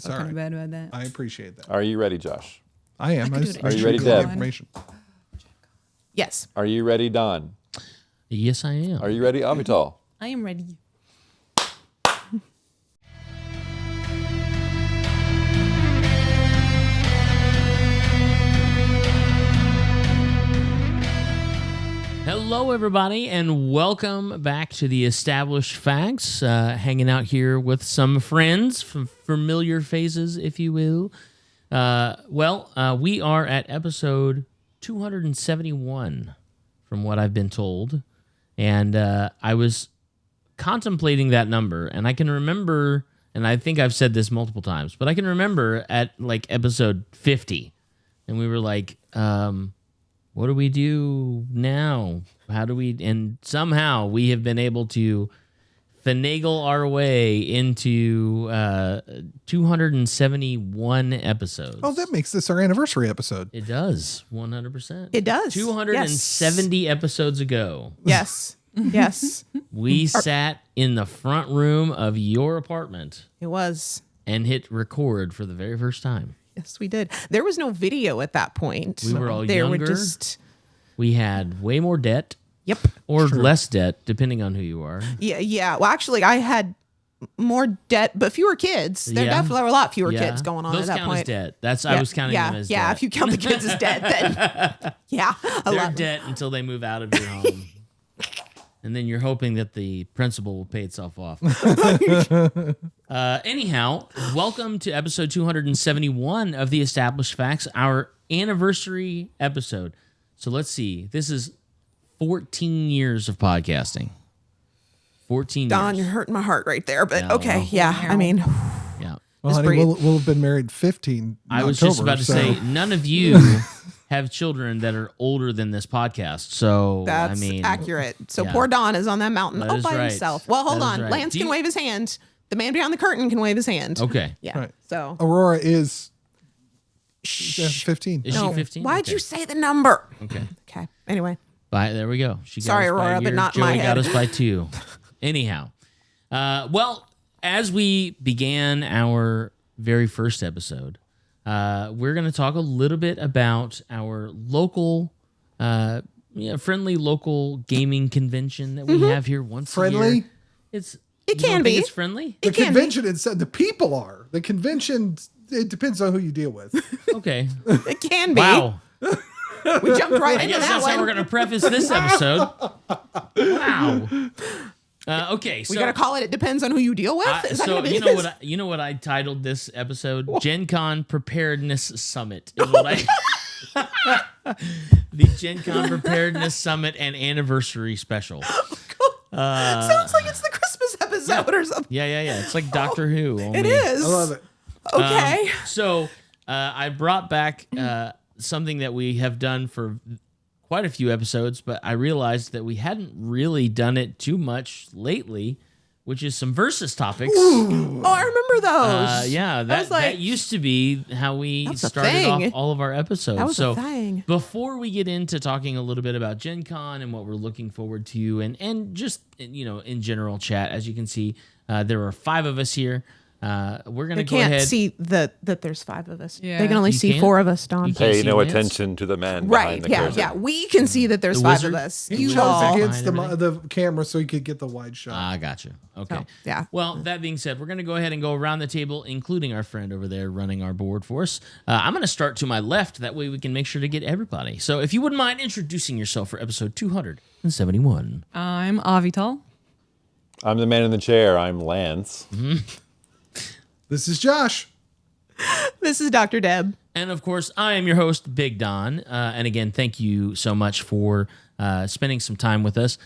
I felt kind of bad about that. I appreciate that. Are you ready, Josh? I am. Are you ready, Deb? Information. Yes. Are you ready, Don? Yes, I am. Are you ready, Avital? I am ready. Hello, everybody, and welcome back to the Established Facts. Hanging out here with some friends, from familiar faces, if you will. We are at episode 271, from what I've been told. And I was contemplating that number, and I can remember, and I think I've said this multiple times, but I can remember at like episode 50, and we were like, what do we do now? How do we... And somehow we have been able to finagle our way into 271 episodes. Oh, that makes this our anniversary episode. It does, 100%. It does. 270 episodes ago. Yes. Yes. We sat in the front room of your apartment It was. and hit record for the very first time. Yes, we did. There was no video at that point. We were all They younger. were just... We had way more debt. Yep. Or less debt, depending on who you are. Yeah. Well, actually, I had more debt, but fewer kids. There Yeah. definitely were a lot fewer Yeah. kids going on Those at that count point. as debt. I was counting them as debt. Yeah, if you count the kids as debt, then yeah, a They're lot. debt until they move out of your home. And then you're hoping that the principal will pay itself off. Anyhow, welcome to episode 271 of the Established Facts, our anniversary episode. So let's see. This is 14 years of podcasting. 14 Don, years. you're hurting my heart right there, but Yeah, okay, well. yeah. I mean, Yeah. Well, Just honey, breathe. we'll have been married 15. I was October, just about to so- say, none of you have children that are older than this podcast. So, that's I mean, accurate. So yeah. poor Don is on that mountain That all is by right. himself. Well, hold That is on. right. Lance Do can you- wave his hand. The man behind the curtain can wave his hand. Okay. Yeah. Right. So. Aurora is Shh. 15. Is No. she 15? Why'd Okay. you say the number? Okay. Okay. Anyway. There we go. She got Sorry, us by Aurora, a but year. not Joey my got head. us by 2. Anyhow, as we began our very first episode, we're going to talk a little bit about our local, friendly local gaming convention that we have here once a year. Friendly? It It can be. It's friendly. The It can be. convention, it said the people are. The convention, it depends on who you deal with. Okay. It can be. Wow. We jumped right I into guess that that's how we're one. going to preface this episode. Wow. Okay, so We gotta call it depends on who you deal with. Is that so gonna be you know what I titled this episode? GenCon Preparedness Summit is what I the GenCon Preparedness Summit and Anniversary Special. Sounds like it's the Christmas episode or something. Yeah. It's like Doctor Who. It only- is. I love it. Okay. So I brought back something that we have done for quite a few episodes, but I realized that we hadn't really done it too much lately, which is some versus topics. Oh, I remember those. Yeah, was that like- used to be how we That was a started off thing. all of our episodes. That was so a thing. before we get into talking a little bit about Gen Con and what we're looking forward to and just, in general chat, as you can see, there are 5 of us here. We're going to They go can't ahead. see that there's 5 of us. Yeah. They can only You see can't? 4 of us, Don. You can't Pay see no Lance? attention to the man Right. behind the Yeah. curtain. Yeah. We can see that there's The 5 wizard? of us. He You chose all. against Behind the camera so he could get the wide shot. Ah, gotcha. Okay. So, yeah. Well, that being said, we're going to go ahead and go around the table, including our friend over there running our board for us. I'm going to start to my left. That way we can make sure to get everybody. So if you wouldn't mind introducing yourself for episode 271. I'm Avital. I'm the man in the chair. I'm Lance. This is Josh. This is Dr. Deb. And of course, I am your host, Big Don. And again, thank you so much for spending some time with us.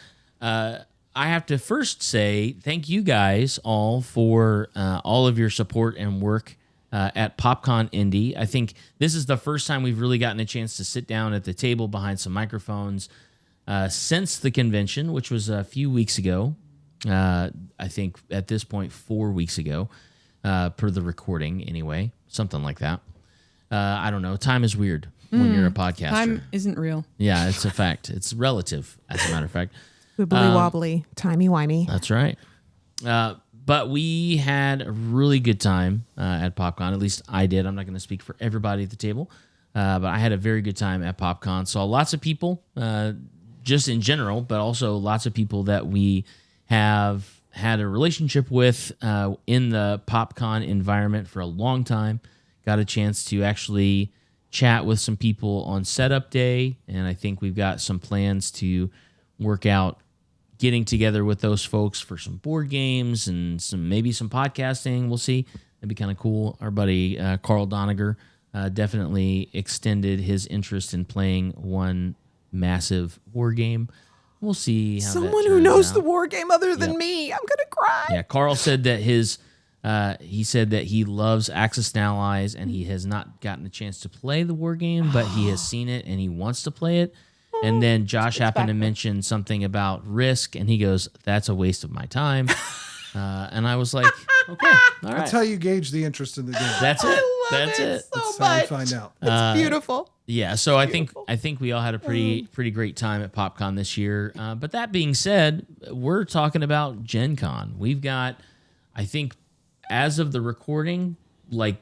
I have to first say thank you guys all for all of your support and work at PopCon Indy. I think this is the first time we've really gotten a chance to sit down at the table behind some microphones since the convention, which was a few weeks ago. I think at this point, 4 weeks ago, per the recording anyway, something like that. I don't know. Time is weird when you're a podcaster. Time isn't real. Yeah, it's a fact. It's relative, as a matter of fact. Wibbly wobbly, timey wimey. That's right. But we had a really good time at PopCon. At least I did. I'm not going to speak for everybody at the table, but I had a very good time at PopCon. Saw lots of people, just in general, but also lots of people that we have had a relationship with in the PopCon environment for a long time. Got a chance to actually chat with some people on setup day, and I think we've got some plans to work out getting together with those folks for some board games and maybe some podcasting. We'll see. That'd be kind of cool. Our buddy Carl Doniger definitely extended his interest in playing one massive war game. We'll see how Someone that who turns knows out. the war game other than Yep. me. I'm gonna cry. Yeah, Carl said that he said that he loves Axis and Allies and he has not gotten a chance to play the war game, but he has seen it and he wants to play it. And then Josh happened to mention something about Risk, and he goes, "That's a waste of my time." And I was like, "Okay, all right, That's how you gauge the interest in the game. that's it. I love That's it it." so That's how you much. find out. It's beautiful. Yeah, so I think we all had a pretty great time at PopCon this year. But that being said, we're talking about GenCon. We've got, I think, as of the recording, like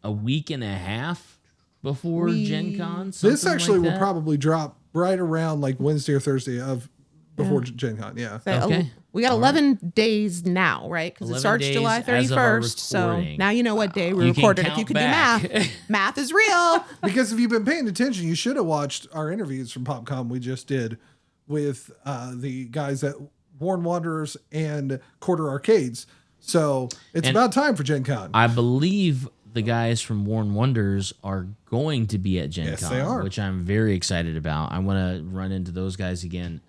a week and a half before GenCon. This something actually like will that. probably drop right around like Wednesday or Thursday of before Gen Con. Yeah. Okay. We got 11 days now, right? Because it 11 starts days July as of our 31st. So recording. now you know what day we You can recorded. If count you could back. do math, math is real. Because if you've been paying attention, you should have watched our interviews from PopCon we just did with the guys at Worn Wanderers and Quarter Arcades. So it's And about time for Gen Con. I believe the guys from Worn Wonders are going to be at GenCon, Yes, they are. which I'm very excited about. I want to run into those guys again.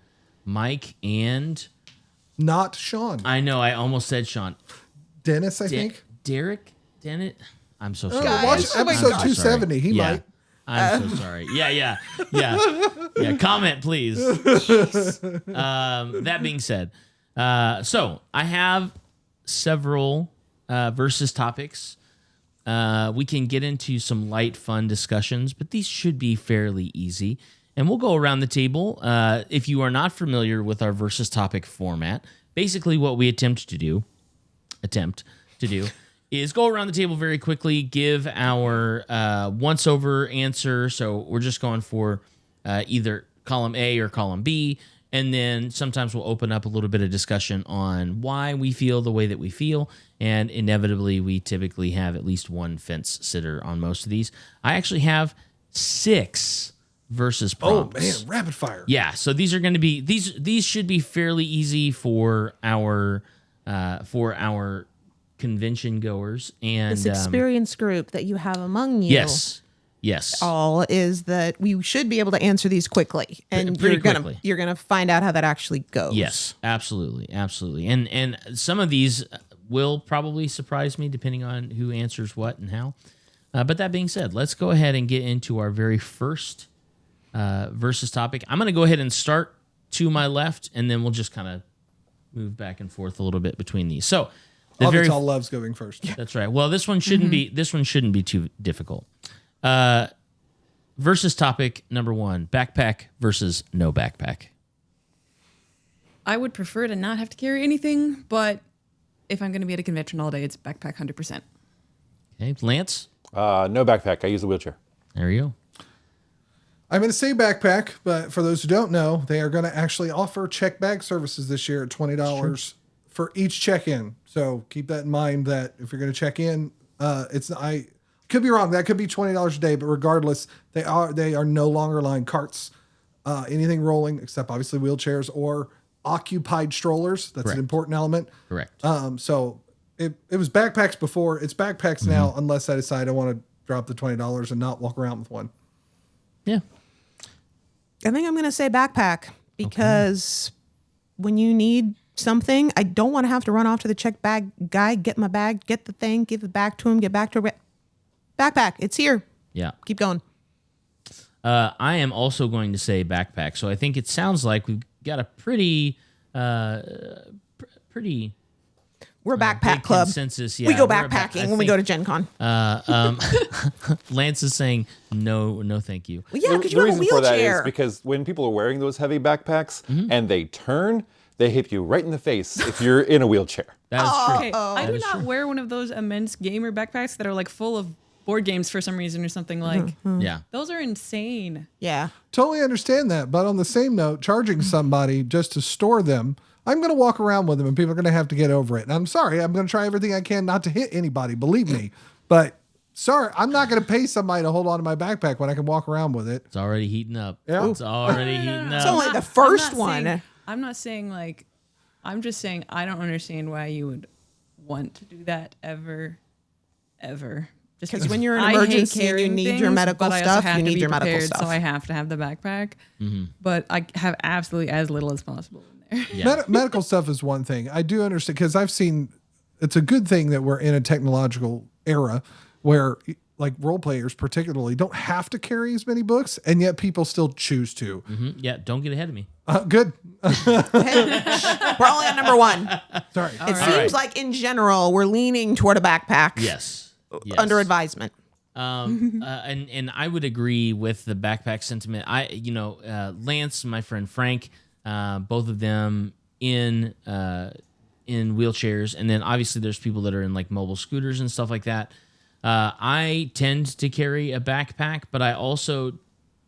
Mike and Not Sean. I know I almost said Sean. Dennis, I think. Derek Dennett. I'm so sorry. Watch Guys, oh my episode God. 270. He Yeah. might. I'm so sorry. Yeah. Comment, please. That being said, so I have several versus topics. We can get into some light, fun discussions, but these should be fairly easy. And we'll go around the table. If you are not familiar with our versus topic format, basically what we attempt to do is go around the table very quickly, give our once-over answer. So we're just going for either column A or column B, and then sometimes we'll open up a little bit of discussion on why we feel the way that we feel, and inevitably we typically have at least one fence sitter on most of these. I actually have 6 versus Oh, prompts. man. Rapid fire. Yeah, so these are going to be these should be fairly easy for our convention goers and This experience group that you have among you. yes, All is that we should be able to answer these quickly, and Pretty quickly. you're gonna find out how that actually goes. yes, absolutely, and some of these will probably surprise me depending on who answers what and how. But that being said, let's go ahead and get into our very first versus topic. I'm going to go ahead and start to my left, and then we'll just kind of move back and forth a little bit between these. So, the very Avital loves going first. that's right. Well, this one shouldn't be. This one shouldn't be too difficult. Versus topic number 1: backpack versus no backpack. I would prefer to not have to carry anything, but if I'm going to be at a convention all day, it's backpack 100%. Okay, Lance. No backpack. I use the wheelchair. There you go. I'm going to say backpack, but for those who don't know, they are going to actually offer check bag services this year at $20 for each check-in. So keep that in mind that if you're going to check in, I could be wrong. That could be $20 a day, but regardless, they are no longer line carts, anything rolling except obviously wheelchairs or occupied strollers. That's Correct. an important element. Correct. So it was backpacks before. It's backpacks now, unless I decide I want to drop the $20 and not walk around with one. Yeah. I think I'm gonna say backpack because when you need something, I don't want to have to run off to the check bag guy, get my bag, get the thing, give it back to him, get back to it. Backpack, it's here. Yeah. Keep going. I am also going to say backpack. So I think it sounds like we've got a pretty We're big backpack club. consensus. Yeah, We go we're backpacking I when we go to think, Gen Con. Lance is saying no, thank you. Well, yeah, because The you have a reason for that is wheelchair. because when people are wearing those heavy backpacks and they turn, they hit you right in the face if you're in a wheelchair. That's true. Okay, I do not wear one of those immense gamer backpacks that are like full of board games for some reason or something. Like, Yeah. those are insane. Yeah. Totally understand that. But on the same note, charging somebody just to store them, I'm going to walk around with them and people are going to have to get over it. And I'm sorry, I'm going to try everything I can not to hit anybody, believe me. But sorry, I'm not going to pay somebody to hold on to my backpack when I can walk around with it. It's already heating up. Yeah. It's already heating It's up. only the I'm first not one. saying- I'm not saying like, I'm just saying I don't understand why you would want to do that ever. Just Because when you're in I an hate emergency and you carrying need your things, medical but I also stuff, have you to need be your medical prepared, stuff. So I have to have the backpack. But I have absolutely as little as possible in there. Yeah. Medical stuff is one thing. I do understand because I've seen it's a good thing that we're in a technological era where like role players particularly don't have to carry as many books and yet people still choose to. Yeah, don't get ahead of me. Good. We're only on number one. Sorry. It seems like in general we're leaning toward a backpack. Yes. Under advisement. And I would agree with the backpack sentiment. Lance, my friend Frank, both of them in wheelchairs, and then obviously there's people that are in like mobile scooters and stuff like that. I tend to carry a backpack, but I also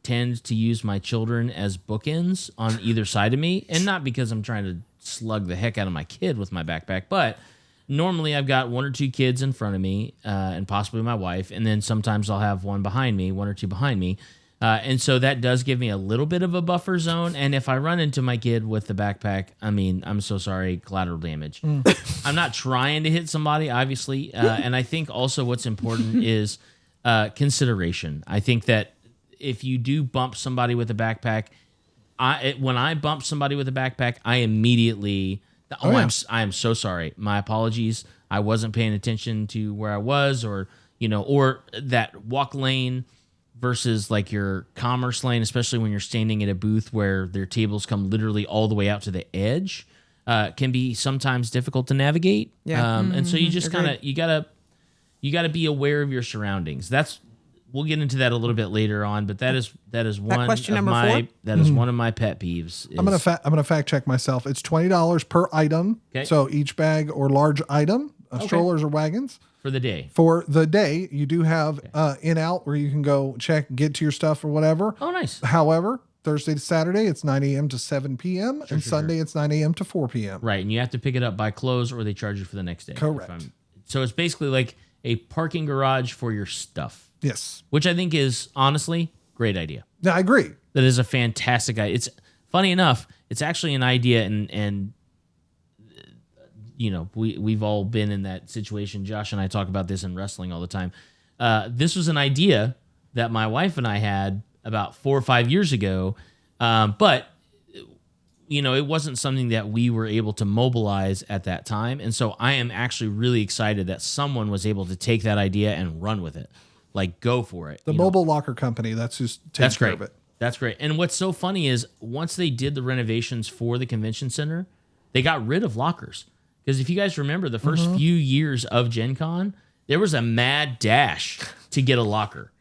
tend to use my children as bookends on either side of me, and not because I'm trying to slug the heck out of my kid with my backpack, but normally I've got one or two kids in front of me, and possibly my wife, and then sometimes I'll have one behind me, one or two behind me. And so that does give me a little bit of a buffer zone. And if I run into my kid with the backpack, I mean, I'm so sorry, collateral damage. I'm not trying to hit somebody, obviously. And I think also what's important is consideration. I think that if you do bump somebody with a backpack, when I bump somebody with a backpack, I immediately... I am so sorry. My apologies. I wasn't paying attention to where I was, or that walk lane versus like your commerce lane, especially when you're standing at a booth where their tables come literally all the way out to the edge, can be sometimes difficult to navigate. Yeah. And so you just you gotta be aware of your surroundings. We'll get into that a little bit later on, but that is one question of number my 4? that is one of my pet peeves. I'm gonna fact check myself. It's $20 per item. Okay. So each bag or large item, strollers or wagons. for the day. For the day, you do have in out where you can go check, get to your stuff or whatever. Oh, nice. However, Thursday to Saturday, it's 9 a.m. to 7 p.m. and Sunday, it's 9 a.m. to 4 p.m. Right, and you have to pick it up by close, or they charge you for the next day. Correct. So it's basically like a parking garage for your stuff, Yes. which I think is honestly great idea. Yeah, I agree. That is a fantastic idea. It's funny enough, it's actually an idea, and we've all been in that situation. Josh and I talk about this in wrestling all the time. This was an idea that my wife and I had about 4 or 5 years ago, but it wasn't something that we were able to mobilize at that time. And so I am actually really excited that someone was able to take that idea and run with it. Like, go for it. The mobile locker company, that's who's takes That's care great. of it. That's great. And what's so funny is once they did the renovations for the convention center, they got rid of lockers. Because if you guys remember the first few years of GenCon, there was a mad dash to get a locker.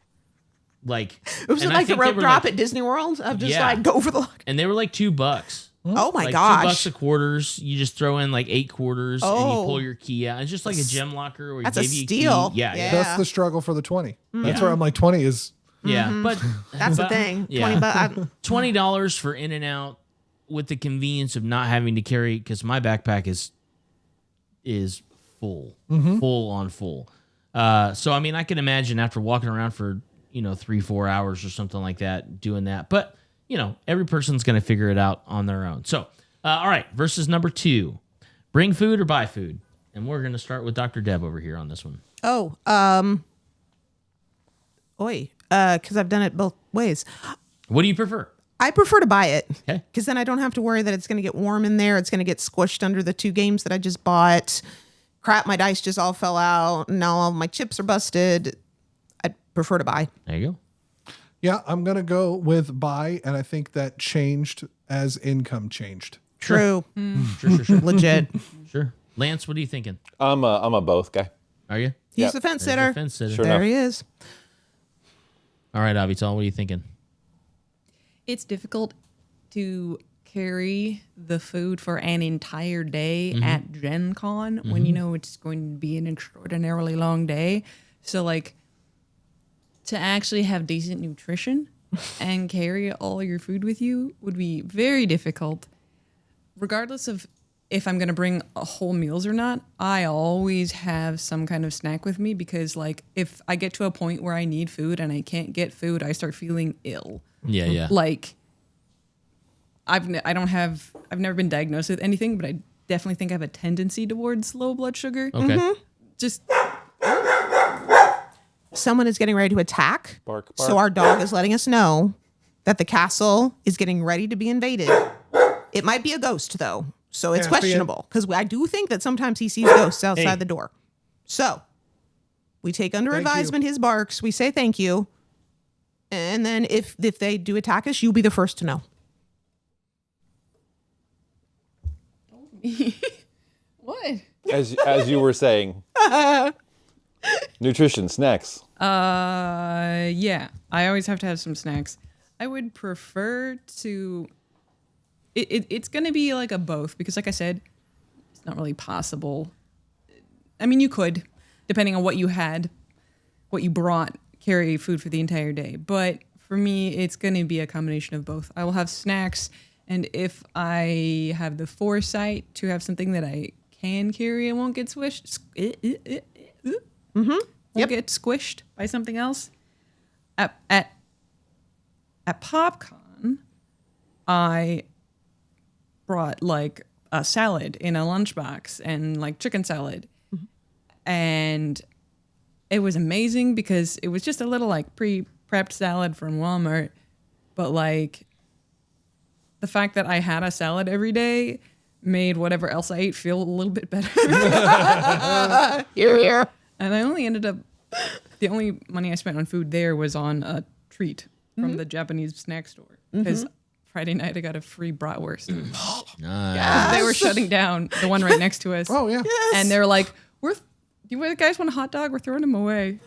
Like, Was it and I like the think they rope were drop at Disney World of just Yeah. like go for the lock? and they were like $2. Oh my like gosh. $2 a quarters. You just throw in like 8 quarters and you Oh. pull your key out. It's just like a gem locker where That's you a give you steal. key. Yeah, Yeah. That's the struggle for the 20. That's Yeah. where I'm like, 20 is yeah. But That's the but- thing. Yeah. 20 bucks. $20 for in and out with the convenience of not having to carry, because my backpack is full, full on full. So I mean, I can imagine after walking around for 3-4 hours or something like that, doing that. But every person's going to figure it out on their own. So all right, versus number 2, bring food or buy food, and we're going to start with Dr. Deb over here on this one. Because I've done it both ways. What do you prefer? I prefer to buy it Okay. because then I don't have to worry that it's going to get warm in there. It's going to get squished under the 2 games that I just bought. Crap, my dice just all fell out. Now all my chips are busted. I'd prefer to buy. There you go. Yeah, I'm going to go with buy, and I think that changed as income changed. True. Sure. Legit. Sure. Lance, what are you thinking? I'm a both guy. Are you? He's the fence There's sitter. the fence sitter. Sure. There enough. he is. All right, Avital, what are you thinking? It's difficult to carry the food for an entire day at GenCon when you know it's going to be an extraordinarily long day. So like to actually have decent nutrition and carry all your food with you would be very difficult. Regardless of if I'm going to bring whole meals or not, I always have some kind of snack with me because like if I get to a point where I need food and I can't get food, I start feeling ill. Yeah, yeah. Like I've never been diagnosed with anything, but I definitely think I have a tendency towards low blood sugar. Okay. Just Someone is getting ready to attack. Bark, bark. So our dog is letting us know that the castle is getting ready to be invaded. It might be a ghost though. So it's Yeah, questionable because I do think that sometimes he sees ghosts outside the door. So we take under Thank advisement his barks. We say thank you. And then if they do attack us, you'll be the first to know. what? As you were saying, nutrition, snacks. Yeah, I always have to have some snacks. I would prefer to. It's going to be like a both because, like I said, it's not really possible. I mean, you could, depending on what you had, what you brought, carry food for the entire day. But for me, it's going to be a combination of both. I will have snacks, and if I have the foresight to have something that I can carry and won't get squished, won't get squished by something else. At PopCon, I brought like a salad in a lunchbox and like chicken salad. And it was amazing because it was just a little like pre-prepped salad from Walmart. But like the fact that I had a salad every day made whatever else I ate feel a little bit better. Here. And I only ended up, the only money I spent on food there was on a treat from the Japanese snack store. Because Friday night I got a free bratwurst. Nice. They were shutting down the one right next to us. Oh yeah. And they're like, do you guys want a hot dog? We're throwing them away.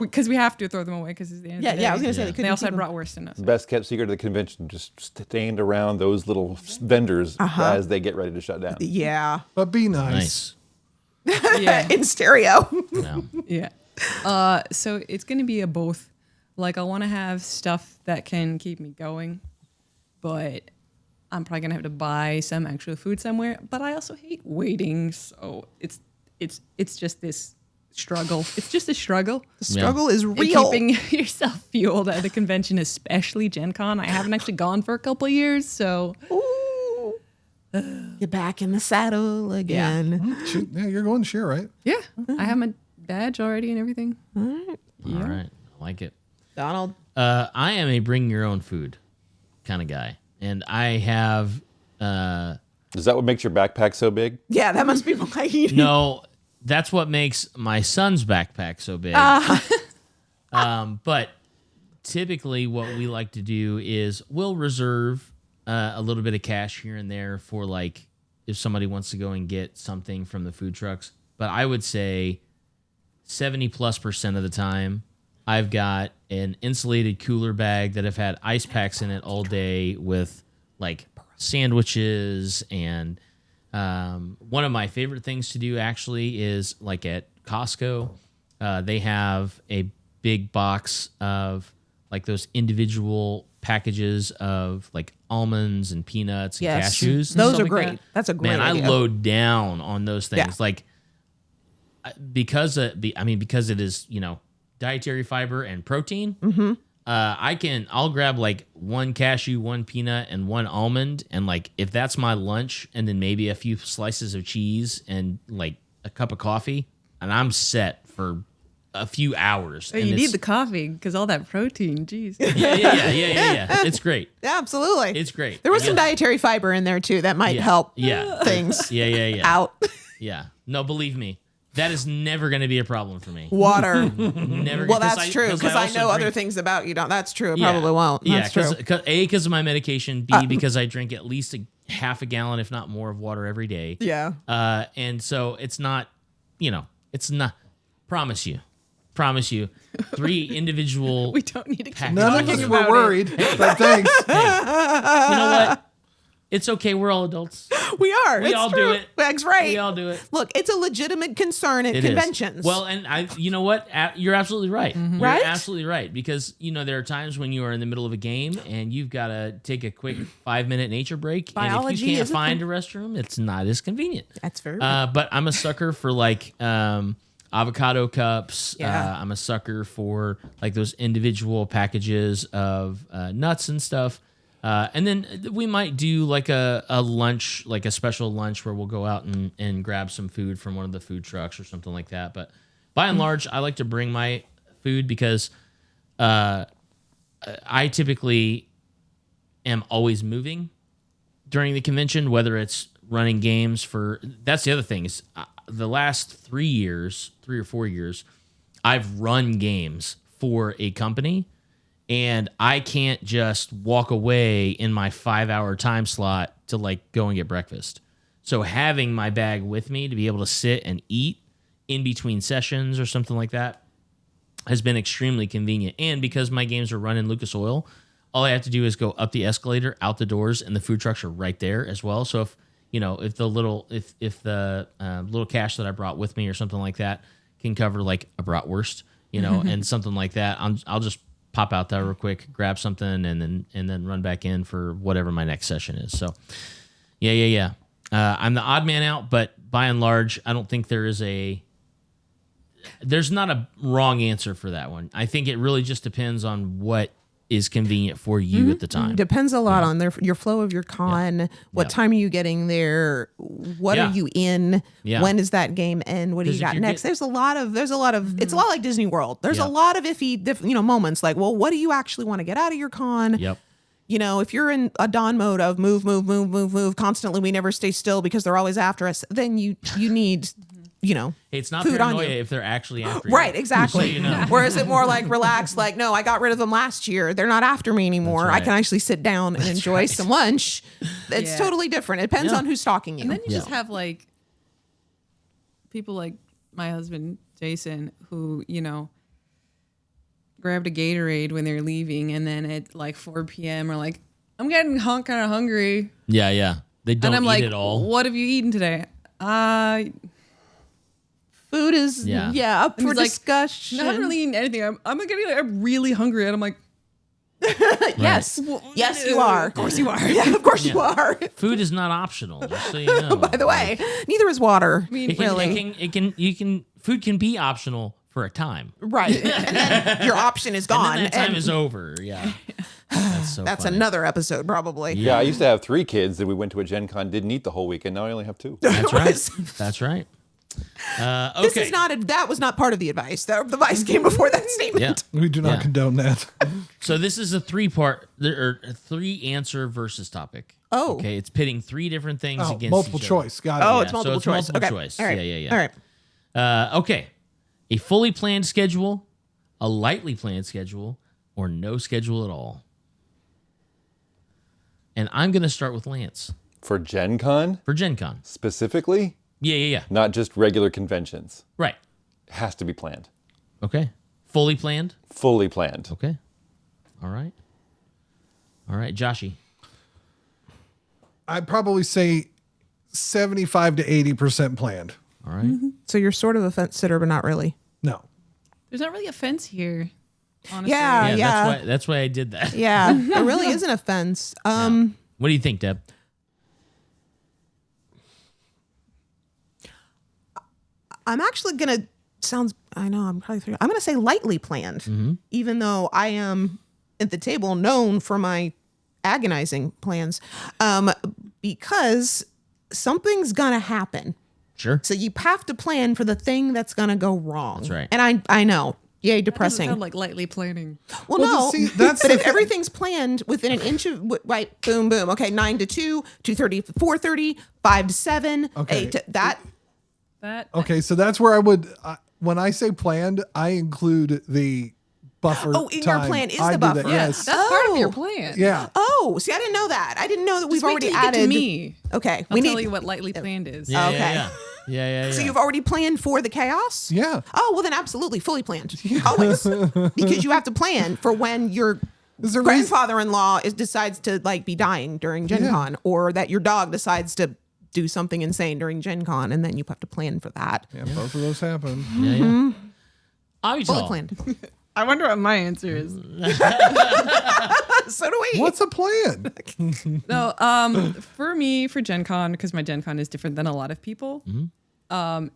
Because we have to throw them away because it's the end of the day. I was gonna say They also had bratwurst in us. Best kept secret of the convention. Just stand around those little vendors as they get ready to shut down. Yeah. But be nice. Nice. Yeah. In stereo. No. Yeah. So it's going to be a both. Like, I want to have stuff that can keep me going, but I'm probably going to have to buy some actual food somewhere. But I also hate waiting, so it's just this struggle. It's just a struggle. The struggle is And real. keeping yourself fueled at a convention, especially Gen Con. I haven't actually gone for a couple of years, so Ooh. You're back in the saddle again. Shoot, yeah, you're going to share, right? yeah, I have my badge already and everything. All right. I like it. Donald. I am a bring your own food kind of guy. And I have Is that what makes your backpack so big? Yeah, that must be why you no, that's what makes my son's backpack so big. But typically what we like to do is we'll reserve a little bit of cash here and there for like if somebody wants to go and get something from the food trucks. But I would say 70+% of the time, I've got an insulated cooler bag that have had ice packs in it all day with like sandwiches. And one of my favorite things to do actually is like at Costco, they have a big box of like those individual packages of like almonds and peanuts and Yes. cashews. Those Stuff are like great. that. That's a great Man, idea. I load down on those things. Yeah. Like because because it is, dietary fiber and protein. Mm-hmm. I'll grab like one cashew, one peanut, and one almond, and like if that's my lunch, and then maybe a few slices of cheese and like a cup of coffee, and I'm set for a few hours. Oh, And you it's- need the coffee because all that protein. Jeez. yeah. It's great. Yeah, absolutely. It's great. There was I some guess- dietary fiber in there too that might Yeah. help Yeah. things Yeah. out. Yeah. No, believe me, that is never going to be a problem for me. Water. Never. Well, that's true because I also know other drink- things about you. Don't. That's true. It Yeah. probably won't. Yeah, That's true. because of my medication. B, because I drink at least half a gallon, if not more, of water every day. Yeah. And so it's not, it's not. Promise you, 3 individual. We don't need to keep Packages. None of talking us were about it. worried, but thanks. You know what? It's okay. We're all adults. We are. We It's all true. do it. That's right. We all do it. Look, it's a legitimate concern at It is. conventions. Well, and you know what? You're absolutely right. Right? You're absolutely right, because there are times when you are in the middle of a game and you've got to take a quick 5-minute nature break. Biology and if you can't is a find thing. a restroom, it's not as convenient. That's very But I'm a sucker for like avocado cups. Yeah. I'm a sucker for like those individual packages of nuts and stuff. And then we might do like a lunch, like a special lunch where we'll go out and grab some food from one of the food trucks or something like that. But by and large, I like to bring my food because I typically am always moving during the convention, whether it's running games for. That's the other thing is the last 3 or 4 years, I've run games for a company. And I can't just walk away in my 5-hour time slot to like go and get breakfast. So having my bag with me to be able to sit and eat in between sessions or something like that has been extremely convenient. And because my games are run in Lucas Oil, all I have to do is go up the escalator, out the doors, and the food trucks are right there as well. So if the little cache that I brought with me or something like that can cover like a bratwurst, and something like that, I'll just pop out there real quick, grab something, and then run back in for whatever my next session is. So, yeah. I'm the odd man out, but by and large, I don't think there's not a wrong answer for that one. I think it really just depends on what is convenient for you at the time. Depends a lot on your flow of your con. What time are you getting there? What are you in? Yeah. When does that game end? What do you 'Cause if got you're next? There's a lot of. It's a lot like Disney World. There's Yeah. a lot of iffy, moments. Like, well, what do you actually want to get out of your con? Yep. If you're in a Dawn mode of move constantly, we never stay still because they're always after us. Then you need. Hey, it's not food on paranoia you. if they're actually after you. Right, exactly. So you know. Where is it more like relaxed? Like, no, I got rid of them last year. They're not after me anymore. That's I right. can actually sit down and enjoy right. some lunch. It's Yeah. totally different. It depends Yeah. on who's stalking you. And then you just Yeah. have like people like my husband Jason who grabbed a Gatorade when they're leaving, and then at like 4 p.m. are like, I'm getting kind of hungry, Yeah. They don't and I'm eat like, it all. what have you eaten today? Food is Yeah. up for he's like, discussion. No, I haven't really eaten anything. I'm getting I'm really hungry, and I'm like, Yes, Well, yes, you are. Of course you are. Yeah, of course you are. Food is not optional, just so you know. By the way, neither is water. I mean, Food can be optional for a time. Right, and then your option is gone. And then that time and is over. Yeah. That's so that's funny. another episode, probably. Yeah, I used to have 3 kids that we went to a Gen Con, didn't eat the whole weekend. Now I only have 2. That's right. That's right. Okay. This is not that was not part of the advice. The advice came before that statement. Yeah. We do not Yeah. condone that. So this is a 3-part or a 3-answer versus topic. Oh. Okay. It's pitting 3 different things Oh, against multiple each choice. Got it. Oh, Yeah, it's multiple so it's choice. multiple Okay. choice. All right. Yeah. All right. Okay. A fully planned schedule, a lightly planned schedule, or no schedule at all. And I'm going to start with Lance For Gen Con, for Gen Con. specifically, Yeah. not just regular conventions. Right. It has to be planned. Okay. Fully planned. Fully planned. Okay. All right, Joshy. I'd probably say 75 to 80% planned. All right. So you're sort of a fence sitter, but not really. No. there's not really a fence here. Honestly. Yeah. That's why I did that. Yeah, there really isn't a fence. What do you think, Deb? I'm actually gonna I'm gonna say lightly planned, even though I am at the table known for my agonizing plans, because something's gonna happen. Sure. So you have to plan for the thing that's gonna go wrong. That's right. And I know. Yay, Doesn't depressing. sound like lightly planning. Well, Well, no, see, that's but the if thing. everything's planned within an inch of right, boom, boom. Okay, 9 to 2, 2:30 to 4:30, 5 to 7, Okay. 8 to that. That Okay, so that's where I would, when I say planned, I include the buffer. Oh, in your time. plan is I the do that, buffer. Yes. that's part of your Oh. plan. Yeah. Oh, see, I didn't know that. I didn't know that we've Just wait already till you get added to me. Okay, I'll tell you what lightly planned is. Okay. Yeah. So you've already planned for the chaos? Yeah. Oh, well then absolutely fully planned. Always. Because you have to plan for when you're Is there reason? grandfather-in-law decides to like be dying during Gen Con, or that your dog decides to do something insane during Gen Con, and then you have to plan for that. Yeah, both of those happen. Yeah. Fully Avital. planned. I wonder what my answer is. So do we. What's a plan? No, for me, for Gen Con, because my Gen Con is different than a lot of people,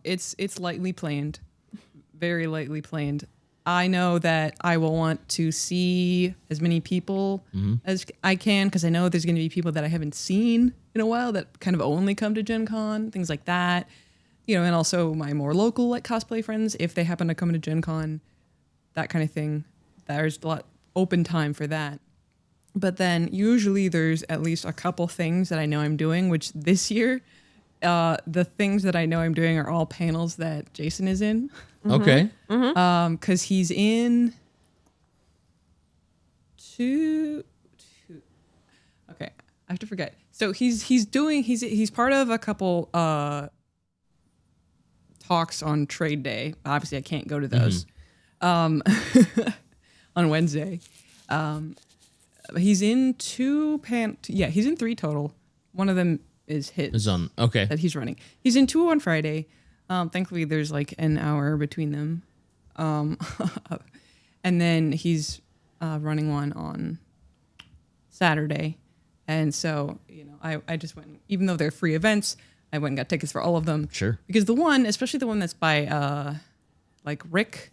it's lightly planned, very lightly planned. I know that I will want to see as many people as I can, because I know there's going to be people that I haven't seen in a while that kind of only come to Gen Con, things like that. And also my more local like cosplay friends, if they happen to come to Gen Con, that kind of thing. There's a lot open time for that. But then usually there's at least a couple things that I know I'm doing, which this year, the things that I know I'm doing are all panels that Jason is in. Okay. Because he's in two. Okay, I have to forget. So he's part of a couple talks on Trade Day. Obviously, I can't go to those on Wednesday. He's in he's in 3 total. One of them is his. It's on. Okay. That he's running. He's in 2 on Friday. Thankfully, there's like an hour between them. And then he's running one on Saturday. And so, I just went, even though they're free events, I went and got tickets for all of them. Sure. Because the one, especially the one that's by like Rick,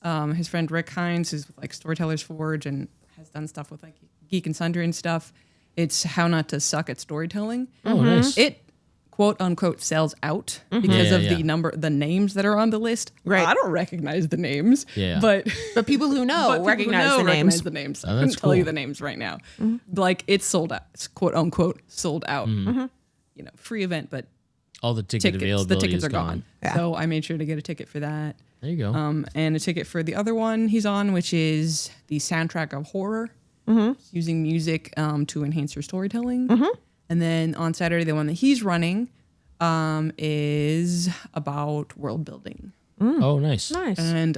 his friend Rick Hines, who's with like Storytellers Forge and has done stuff with like Geek and Sundry and stuff. It's how not to suck at storytelling. Oh, nice. It quote unquote sells out because of Yeah. the names that are on the list. Right. I don't recognize the names. Yeah. But people who know people who recognize know the names. recognize the names. Oh, I that's couldn't tell you cool. the names right now. Like it's sold out. It's quote unquote sold out. Free event, but All the ticket tickets. availability The tickets is are gone. Yeah. So I made sure to get a ticket for that. There you go. And a ticket for the other one he's on, which is the soundtrack of horror, using music to enhance your storytelling. And then on Saturday, the one that he's running is about world building. Oh, nice. Nice. And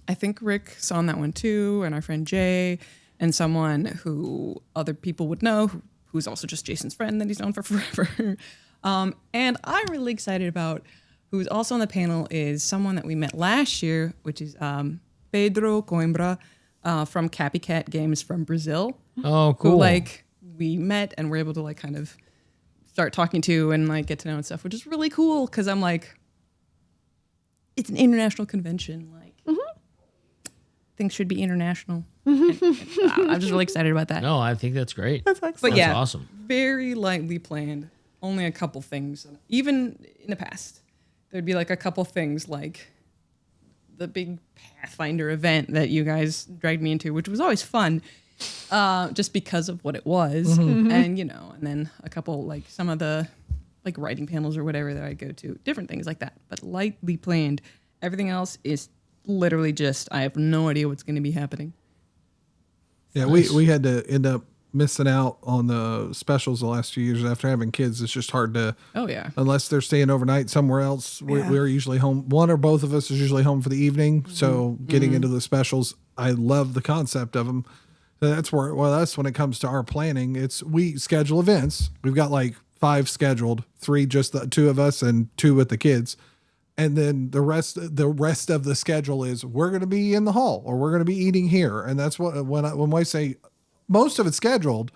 I think Rick's on that one too, and our friend Jay, and someone who other people would know, who's also just Jason's friend that he's known for forever. And I'm really excited about who's also on the panel is someone that we met last year, which is Pedro Coimbra from Cappy Cat Games from Brazil. Oh, cool. Who like we met and were able to like kind of start talking to and like get to know and stuff, which is really cool because I'm like, it's an international convention. Like things should be international. And I'm just really excited about that. No, I think that's great. That's excellent. But That's yeah, awesome. very lightly planned. Only a couple things. Even in the past, there'd be like a couple things like the big Pathfinder event that you guys dragged me into, which was always fun, just because of what it was. And and then a couple like some of the like writing panels or whatever that I go to, different things like that. But lightly planned. Everything else is literally just I have no idea what's going to be happening. Yeah, we had to end up missing out on the specials the last few years after having kids. It's just hard to, Oh yeah. unless they're staying overnight somewhere else. We're usually home. One or both of us is usually home for the evening. So getting into the specials, I love the concept of them. That's where, well, that's when it comes to our planning. We schedule events. We've got like 5 scheduled, 3 just the 2 of us and 2 with the kids. And then the rest of the schedule is we're going to be in the hall or we're going to be eating here. And that's what, when I say most of it's scheduled,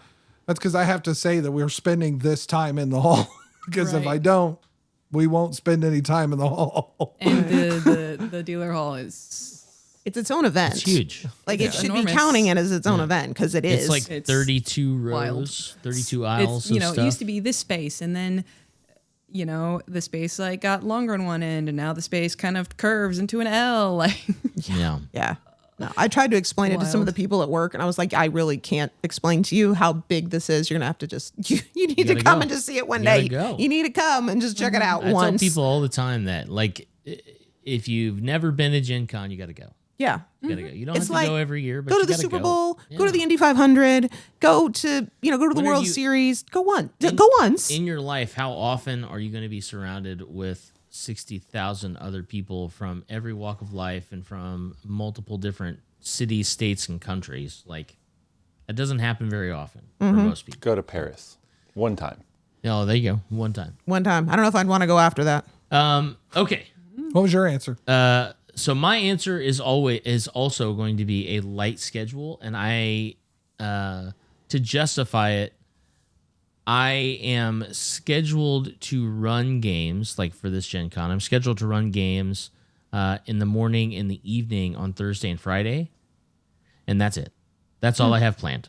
that's because I have to say that we're spending this time in the hall because if Right. I don't, we won't spend any time in the hall. And the dealer hall is It's its own event. It's huge. Like it should Enormous. be counting it as its own event because it is. It's like It's 32 rows, wild. 32 aisles it's, of stuff. it used to be this space and then the space like got longer on one end and now the space kind of curves into an L. Like yeah. yeah. No, I tried to explain it to some of the people at work, and I was like, I really can't explain to you how big this is. You're gonna have to just you need to gotta come go. and just see it one You gotta day. go. You need to come and just check it out I once. tell people all the time that like if you've never been to Gen Con, you got to go. Yeah. You got to go. You don't It's have to like, go every year, but Go you to the gotta Super go. Bowl, Yeah. go to the Indy 500, go to the When are World you- Series. Go once. Go once. In your life, how often are you going to be surrounded with 60,000 other people from every walk of life and from multiple different cities, states, and countries. Like, that doesn't happen very often for most people. Go to Paris one time. Oh, there you go. One time. One time. I don't know if I'd want to go after that. Okay. What was your answer? So my answer is also going to be a light schedule, and to justify it, I am scheduled to run games, like for this Gen Con. I'm scheduled to run games in the morning and the evening on Thursday and Friday, and that's it. That's all I have planned.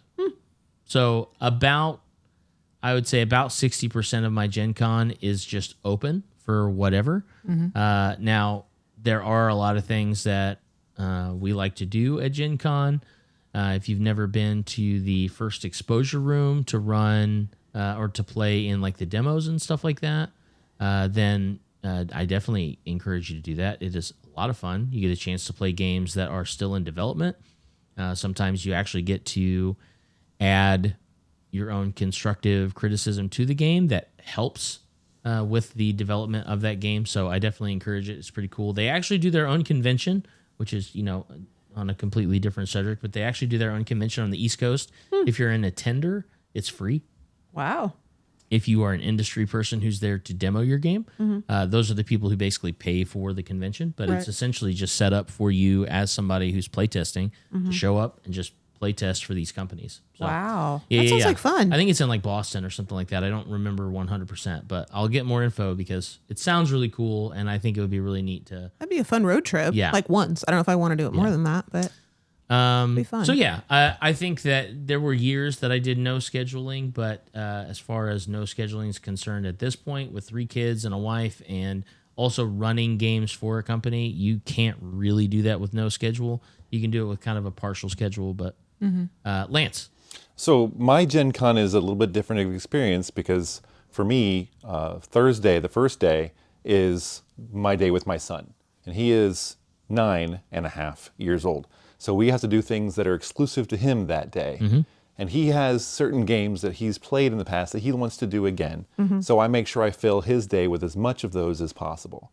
So I would say about 60% of my Gen Con is just open for whatever. Now, there are a lot of things that we like to do at Gen Con. If you've never been to the first exposure room to run or to play in like the demos and stuff like that, then I definitely encourage you to do that. It is a lot of fun. You get a chance to play games that are still in development. Sometimes you actually get to add your own constructive criticism to the game that helps with the development of that game. So I definitely encourage it. It's pretty cool. They actually do their own convention, which is, on a completely different subject, but they actually do their own convention on the East Coast. If you're an attender, it's free. Wow. If you are an industry person who's there to demo your game, those are the people who basically pay for the convention, but it's essentially just set up for you as somebody who's playtesting to show up and just playtest for these companies. So, Wow. That sounds like fun. I think it's in like Boston or something like that. I don't remember 100%, but I'll get more info because it sounds really cool, and I think it would be really neat to... That'd be a fun road trip. Yeah. Like once. I don't know if I want to do it more than that, but it'd be fun. So yeah, I think that there were years that I did no scheduling, but as far as no scheduling is concerned at this point, with 3 kids and a wife and also running games for a company, you can't really do that with no schedule. You can do it with kind of a partial schedule, but Lance. So my Gen Con is a little bit different of experience because for me, Thursday, the first day, is my day with my son. And he is 9.5 years old. So we have to do things that are exclusive to him that day. And he has certain games that he's played in the past that he wants to do again. So I make sure I fill his day with as much of those as possible.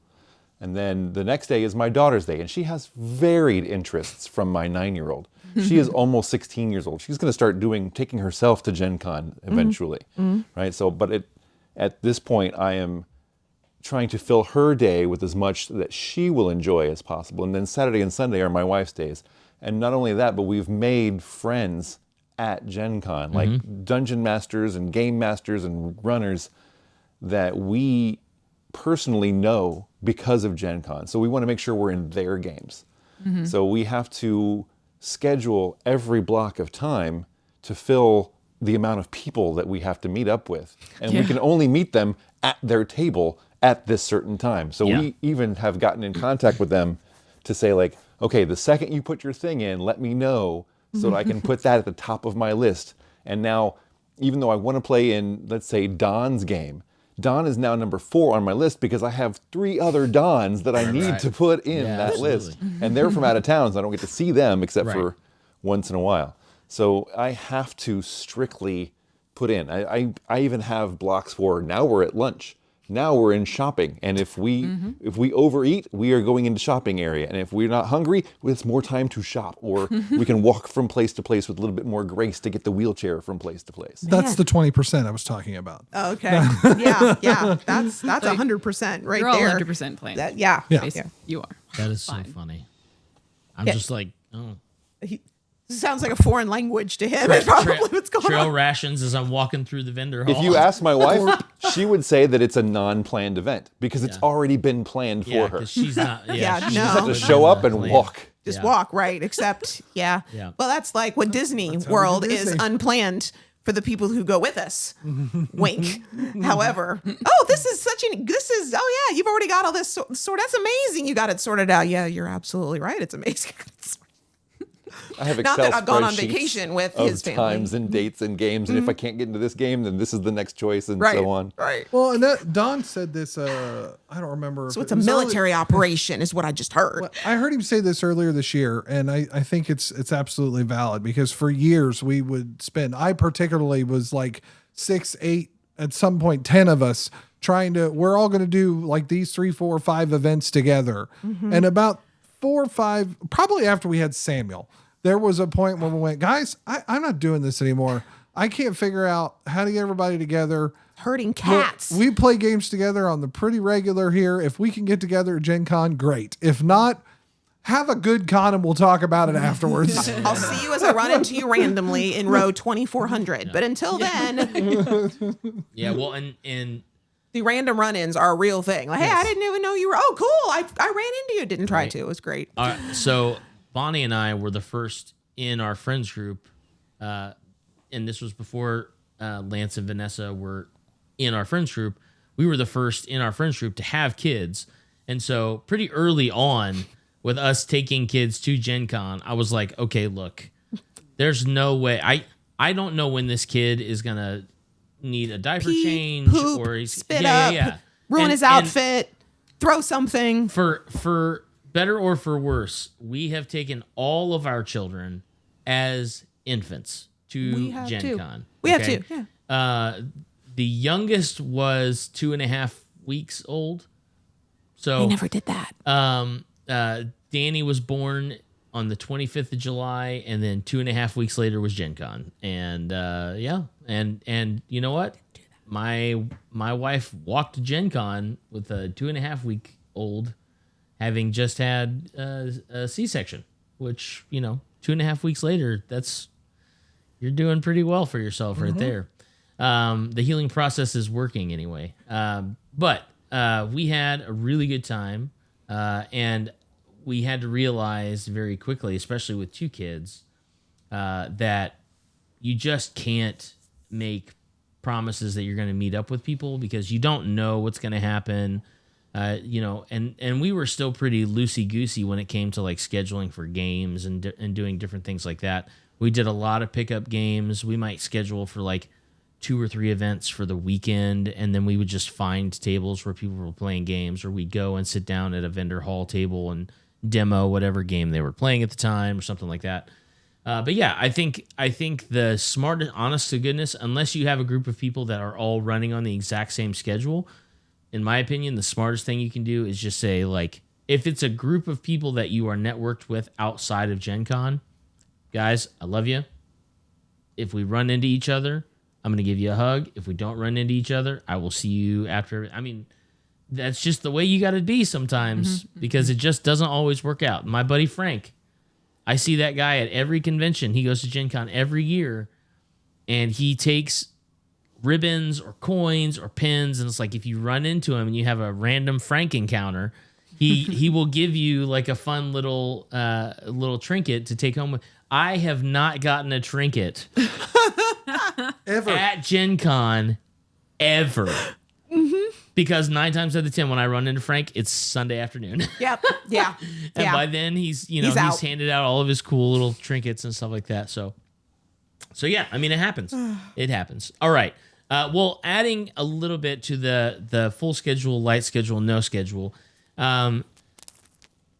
And then the next day is my daughter's day, and she has varied interests from my 9-year-old. She is almost 16 years old. She's going to start taking herself to Gen Con eventually, right? So, but at this point, I am trying to fill her day with as much that she will enjoy as possible. And then Saturday and Sunday are my wife's days. And not only that, but we've made friends at Gen Con, like dungeon masters and game masters and runners that we personally know because of Gen Con. So we want to make sure we're in their games. So we have to schedule every block of time to fill the amount of people that we have to meet up with. And we can only meet them at their table at this certain time. So we even have gotten in contact with them to say like, okay, the second you put your thing in, let me know so that I can put that at the top of my list. And now, even though I want to play in, let's say, Don's game, Don is now number 4 on my list because I have 3 other Dons that I need to put in that list. And they're from out of town, so I don't get to see them except for once in a while. So I have to strictly put in. I even have blocks for now we're at lunch. Now we're in shopping, and if we overeat, we are going into shopping area. And if we're not hungry, it's more time to shop, or we can walk from place to place with a little bit more grace to get the wheelchair from place to place. That's the 20% I was talking about. Oh, okay. yeah. That's 100% right You're all there. 100% planned. Yeah. You are. That is so funny. I'm just like, oh. Sounds like a foreign language to him. It's probably what's going trail on. rations as I'm walking through the vendor hall. If you ask my wife, she would say that it's a non-planned event because it's already been planned for her. because she's not. Yeah, she's no. not Just have To with show up and plan. walk. Just walk, right? Except, Yeah. Well, that's like what Disney how we do World is Disney. unplanned for the people who go with us. Wink. However, you've already got all this sort. That's amazing. You got it sorted out. Yeah, you're absolutely right. It's amazing. I have Not Excel that I've gone on spreadsheets vacation with of his family. times and dates and games, and if I can't get into this game, then this is the next choice, and so on. Right. Well, and Don said this, I don't remember. So if it's it a was military operation is what I just heard. Well, I heard him say this earlier this year, and I think it's absolutely valid because for years we would spend, I particularly was like 6, 8, at some point 10 of us we're all going to do like these 3, 4, 5 events together. And about 4 or 5, probably after we had Samuel, there was a point when we went, guys, I'm not doing this anymore. I can't figure out how to get everybody together. Herding cats. Look, we play games together on the pretty regular here. If we can get together at Gen Con, great. If not, have a good con and we'll talk about it afterwards. I'll see you as I run into you randomly in row 2400. But until then, Yeah, well, and the random run-ins are a real thing. Like, hey, I didn't even know you were. Oh, cool! I ran into you. Didn't try to. It was great. So Bonnie and I were the first in our friends group, and this was before Lance and Vanessa were in our friends group. We were the first in our friends group to have kids, and so pretty early on, with us taking kids to Gen Con, I was like, okay, look, there's no way. I don't know when this kid is gonna need a diaper change poop, or he's spit up, ruin his outfit, throw something. For better or for worse, we have taken all of our children as infants to Gen Con. We have two. Yeah. The youngest was 2.5 weeks old. So I never did that. Danny was born on the 25th of July, and then 2.5 weeks later was Gen Con. And and you know what? My wife walked to Gen Con with a 2.5 week old, having just had a C-section, which, 2.5 weeks later, you're doing pretty well for yourself right there. The healing process is working anyway. But we had a really good time, and we had to realize very quickly, especially with 2 kids, that you just can't make promises that you're going to meet up with people because you don't know what's going to happen. And we were still pretty loosey-goosey when it came to like scheduling for games and doing different things like that. We did a lot of pickup games. We might schedule for like 2 or 3 events for the weekend, and then we would just find tables where people were playing games, or we'd go and sit down at a vendor hall table and demo whatever game they were playing at the time or something like that. But yeah, I think the smart, honest to goodness, unless you have a group of people that are all running on the exact same schedule, in my opinion, the smartest thing you can do is just say, like, if it's a group of people that you are networked with outside of Gen Con, guys, I love you. If we run into each other, I'm going to give you a hug. If we don't run into each other, I will see you after. I mean, that's just the way you got to be sometimes because it just doesn't always work out. My buddy Frank, I see that guy at every convention. He goes to Gen Con every year, and he takes ribbons or coins or pins, and it's like if you run into him and you have a random Frank encounter, he will give you like a fun little trinket to take home. I have not gotten a trinket Ever. at Gen Con ever. Because 9 times out of 10, when I run into Frank, it's Sunday afternoon. Yep. Yeah. And by then he's out. handed out all of his cool little trinkets and stuff like that. So yeah, I mean, it happens. It happens. All right. Well, adding a little bit to the full schedule, light schedule, no schedule. And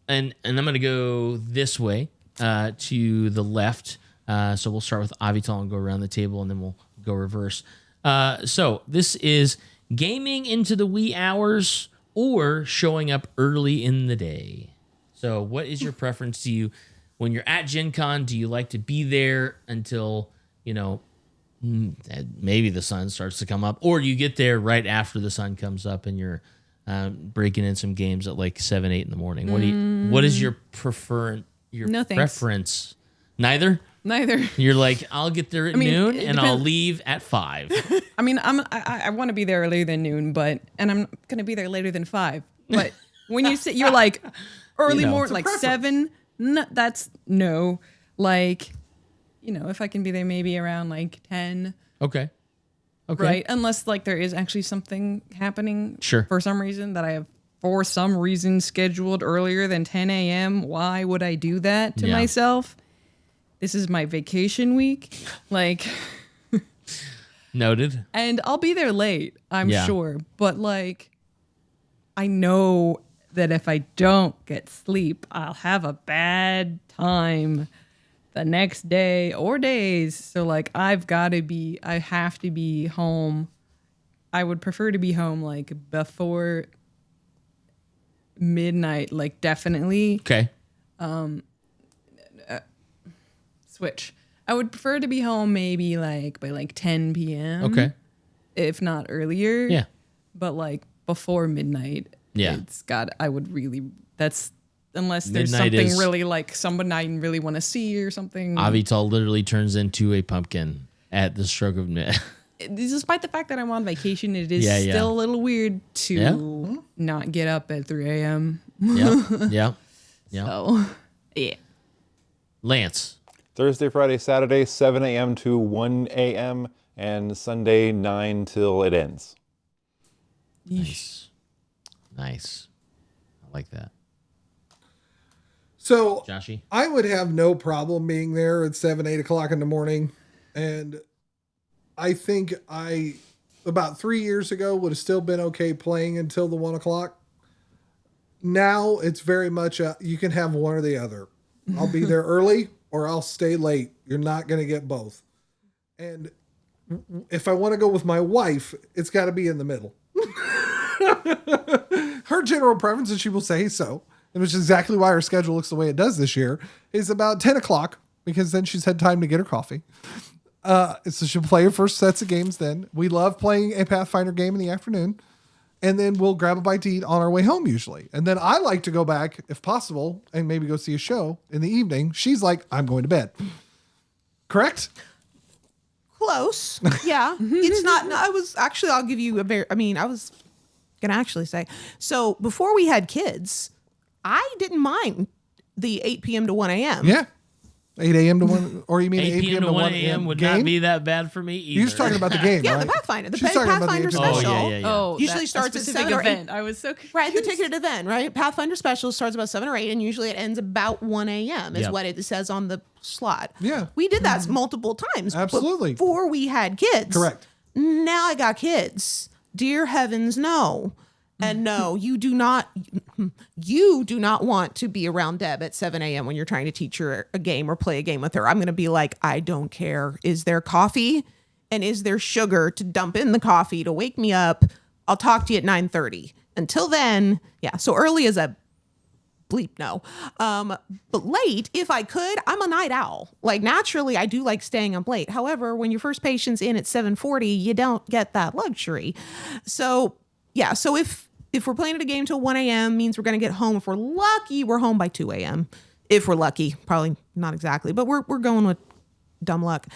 I'm going to go this way to the left. So we'll start with Avital and go around the table, and then we'll go reverse. So this is gaming into the wee hours or showing up early in the day. So what is your preference? Do you, when you're at Gen Con, do you like to be there until, maybe the sun starts to come up, or you get there right after the sun comes up and you're breaking in some games at like 7, 8 in the morning? What is your No, thanks. preference? Neither? Neither. You're like, I'll get there at noon and I'll leave at 5. I mean, I want to be there earlier than noon, and I'm going to be there later than 5. But when you sit, you're like early morning, like 7. No, that's no. Like, if I can be there maybe around like 10. Okay. Right. Unless like there is actually something happening. Sure. For some reason that I have for some reason scheduled earlier than 10 a.m. Why would I do that to myself? This is my vacation week. Like, noted. And I'll be there late, I'm sure. But like, I know that if I don't get sleep, I'll have a bad time the next day or days. So like, I have to be home I would prefer to be home like before midnight, like definitely. Okay. Switch. I would prefer to be home maybe like by like 10 p.m. Okay. If not earlier. Yeah. But like before midnight. Yeah. That's unless there's Midnight something is- really like someone I really want to see or something. Avital literally turns into a pumpkin at the stroke of midnight. Despite the fact that I'm on vacation, it is Yeah, yeah. still a little weird to Yeah. not get up at 3 a.m. Yeah. Yeah. So, yeah. Lance. Thursday, Friday, Saturday, 7 a.m. to 1 a.m. and Sunday 9 till it ends. Nice. Nice. I like that. So Joshy? I would have no problem being there at 7, 8 o'clock in the morning. And I think about 3 years ago, would have still been okay playing until the 1 o'clock. Now it's very much you can have one or the other. I'll be there early or I'll stay late. You're not going to get both. And if I want to go with my wife, it's got to be in the middle. Her general preference, and she will say so, and which is exactly why her schedule looks the way it does this year, is about 10 o'clock, because then she's had time to get her coffee. So she'll play her first sets of games then. We love playing a Pathfinder game in the afternoon, and then we'll grab a bite to eat on our way home usually. And then I like to go back, if possible, and maybe go see a show in the evening. She's like, I'm going to bed. Correct? Close. Yeah. It's not, no, I'll give you I was going to actually say, so before we had kids, I didn't mind the 8 p.m. to 1 a.m. Yeah. 8 a.m. to 1, or you mean 8 p.m. to 1 a.m. would game? not be that bad for me either. You're just talking about the game, Yeah, right? the Pathfinder. The She's talking about the Pathfinder 8 special. Oh, yeah. Oh, Usually that starts at specific 7 or 8. event. I was so confused. Right, the ticketed event, right? Pathfinder special starts about 7 or 8, and usually it ends about 1 a.m. is Yep. what it says on the slot. Yeah. We did that multiple times. Absolutely. Before we had kids. Correct. Now I got kids. Dear heavens, no. And no, you do not want to be around Deb at 7 a.m. when you're trying to teach her a game or play a game with her. I'm going to be like, I don't care. Is there coffee? And is there sugar to dump in the coffee to wake me up? I'll talk to you at 9:30. Until then, yeah. So early is a bleep no. But late, if I could, I'm a night owl. Like naturally, I do like staying up late. However, when your first patient's in at 7:40, you don't get that luxury. So yeah, so if we're playing at a game till 1 a.m. means we're going to get home. If we're lucky, we're home by 2 a.m. If we're lucky, probably not exactly, but we're going with dumb luck.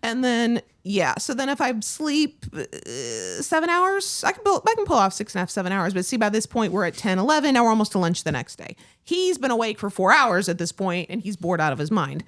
And then, yeah, so then if I sleep 7 hours, I can pull off 6.5, 7 hours. But see, by this point, we're at 10, 11. Now we're almost to lunch the next day. He's been awake for 4 hours at this point, and he's bored out of his mind.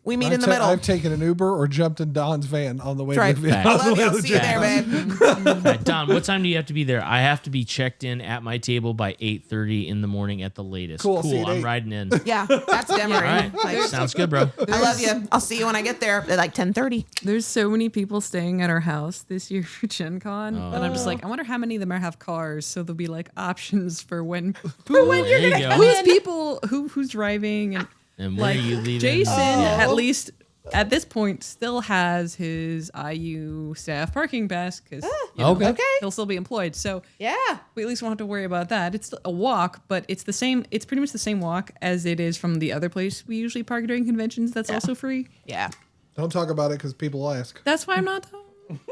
We meet in the middle. I've taken an Uber or jumped in Don's van on the way Right. to the I love you. I'll see you there, babe. All right, Don, what time do you have to be there? I have to be checked in at my table by 8:30 in the morning at the latest. Cool, see you at I'm 8. riding in. Yeah, that's Demery. All right. Like, Sounds good, bro. I love you. I'll see you when I get there at like 10:30. There's so many people staying at our house this year for Gen Con. And I'm just like, I wonder how many of them have cars. So there'll be like options for when There you go. who's people who's driving and And when like are you leaving? Jason Yeah. at least at this point still has his IU staff parking pass because Okay. he'll still be employed. So Yeah. we at least won't have to worry about that. It's a walk, but it's the same. It's pretty much the same walk as it is from the other place we usually park during conventions. That's also free. Yeah. Don't talk about it because people ask. That's why I'm not.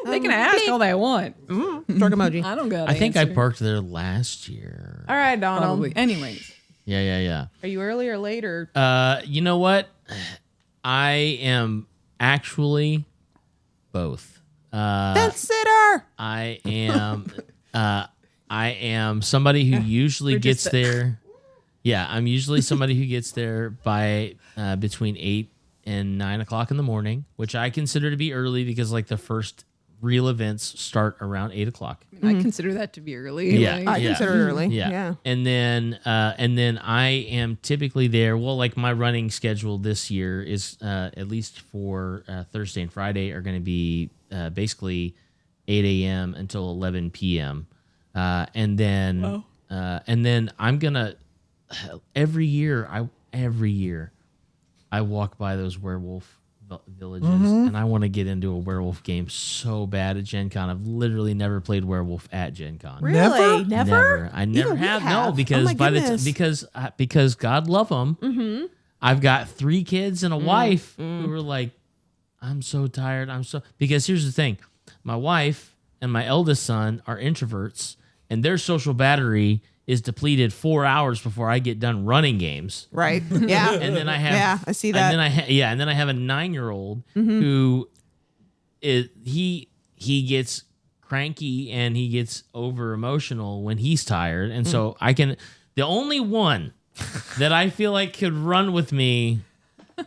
They can ask all they want. Shrug emoji. I don't got. I think I parked there last year. All right, Donald. Probably. Anyways, Yeah. Are you early or late or? You know what? I am actually both. Fence sitter. I am somebody who usually gets there. Yeah, I'm usually somebody who gets there by between 8 and 9 o'clock in the morning, which I consider to be early because like the first real events start around 8 o'clock. I consider that to be early. Yeah. Like, I consider it early. Yeah. Yeah. And then I am typically there. Well, like my running schedule this year is at least for Thursday and Friday are going to be basically 8 a.m. until 11 p.m. And then I'm gonna every year I walk by those werewolf villages, and I want to get into a werewolf game so bad at Gen Con. I've literally never played werewolf at Gen Con. Really? Never. I never Even we have. have. No, because my by the goodness. because God love them. I've got 3 kids and a wife who were like, I'm so tired. Because here's the thing, my wife and my eldest son are introverts, and their social battery is depleted 4 hours before I get done running games. Right. Yeah. And then I have, Yeah, I see that. And then I have a 9-year-old who he gets cranky and he gets over emotional when he's tired, and so the only one that I feel like could run with me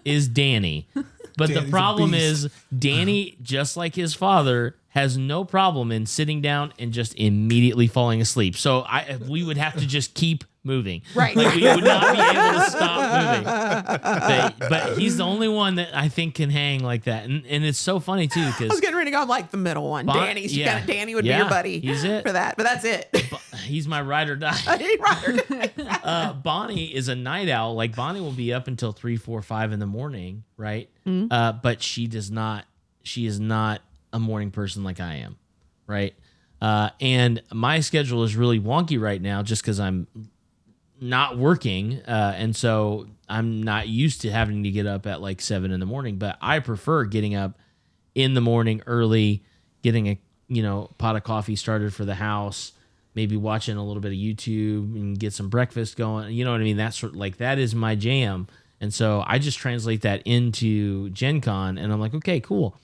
is Danny. But Danny's the a problem beast. is Danny, just like his father, has no problem in sitting down and just immediately falling asleep. So we would have to just keep moving. Right. Like we would not be able to stop moving. But he's the only one that I think can hang like that. And it's so funny too, I was because getting ready to go like the middle one. Danny's. You got Danny would be your buddy. He's it. For that. But that's it. he's my ride or die. Right. Bonnie is a night owl. Like Bonnie will be up until 3, 4, 5 in the morning, right? But she is not a morning person like I am, right? And my schedule is really wonky right now just because I'm not working, and so I'm not used to having to get up at like 7 in the morning. But I prefer getting up in the morning early, getting a pot of coffee started for the house, maybe watching a little bit of YouTube and get some breakfast going. You know what I mean? That is my jam. And so I just translate that into Gen Con, and I'm like, okay, cool.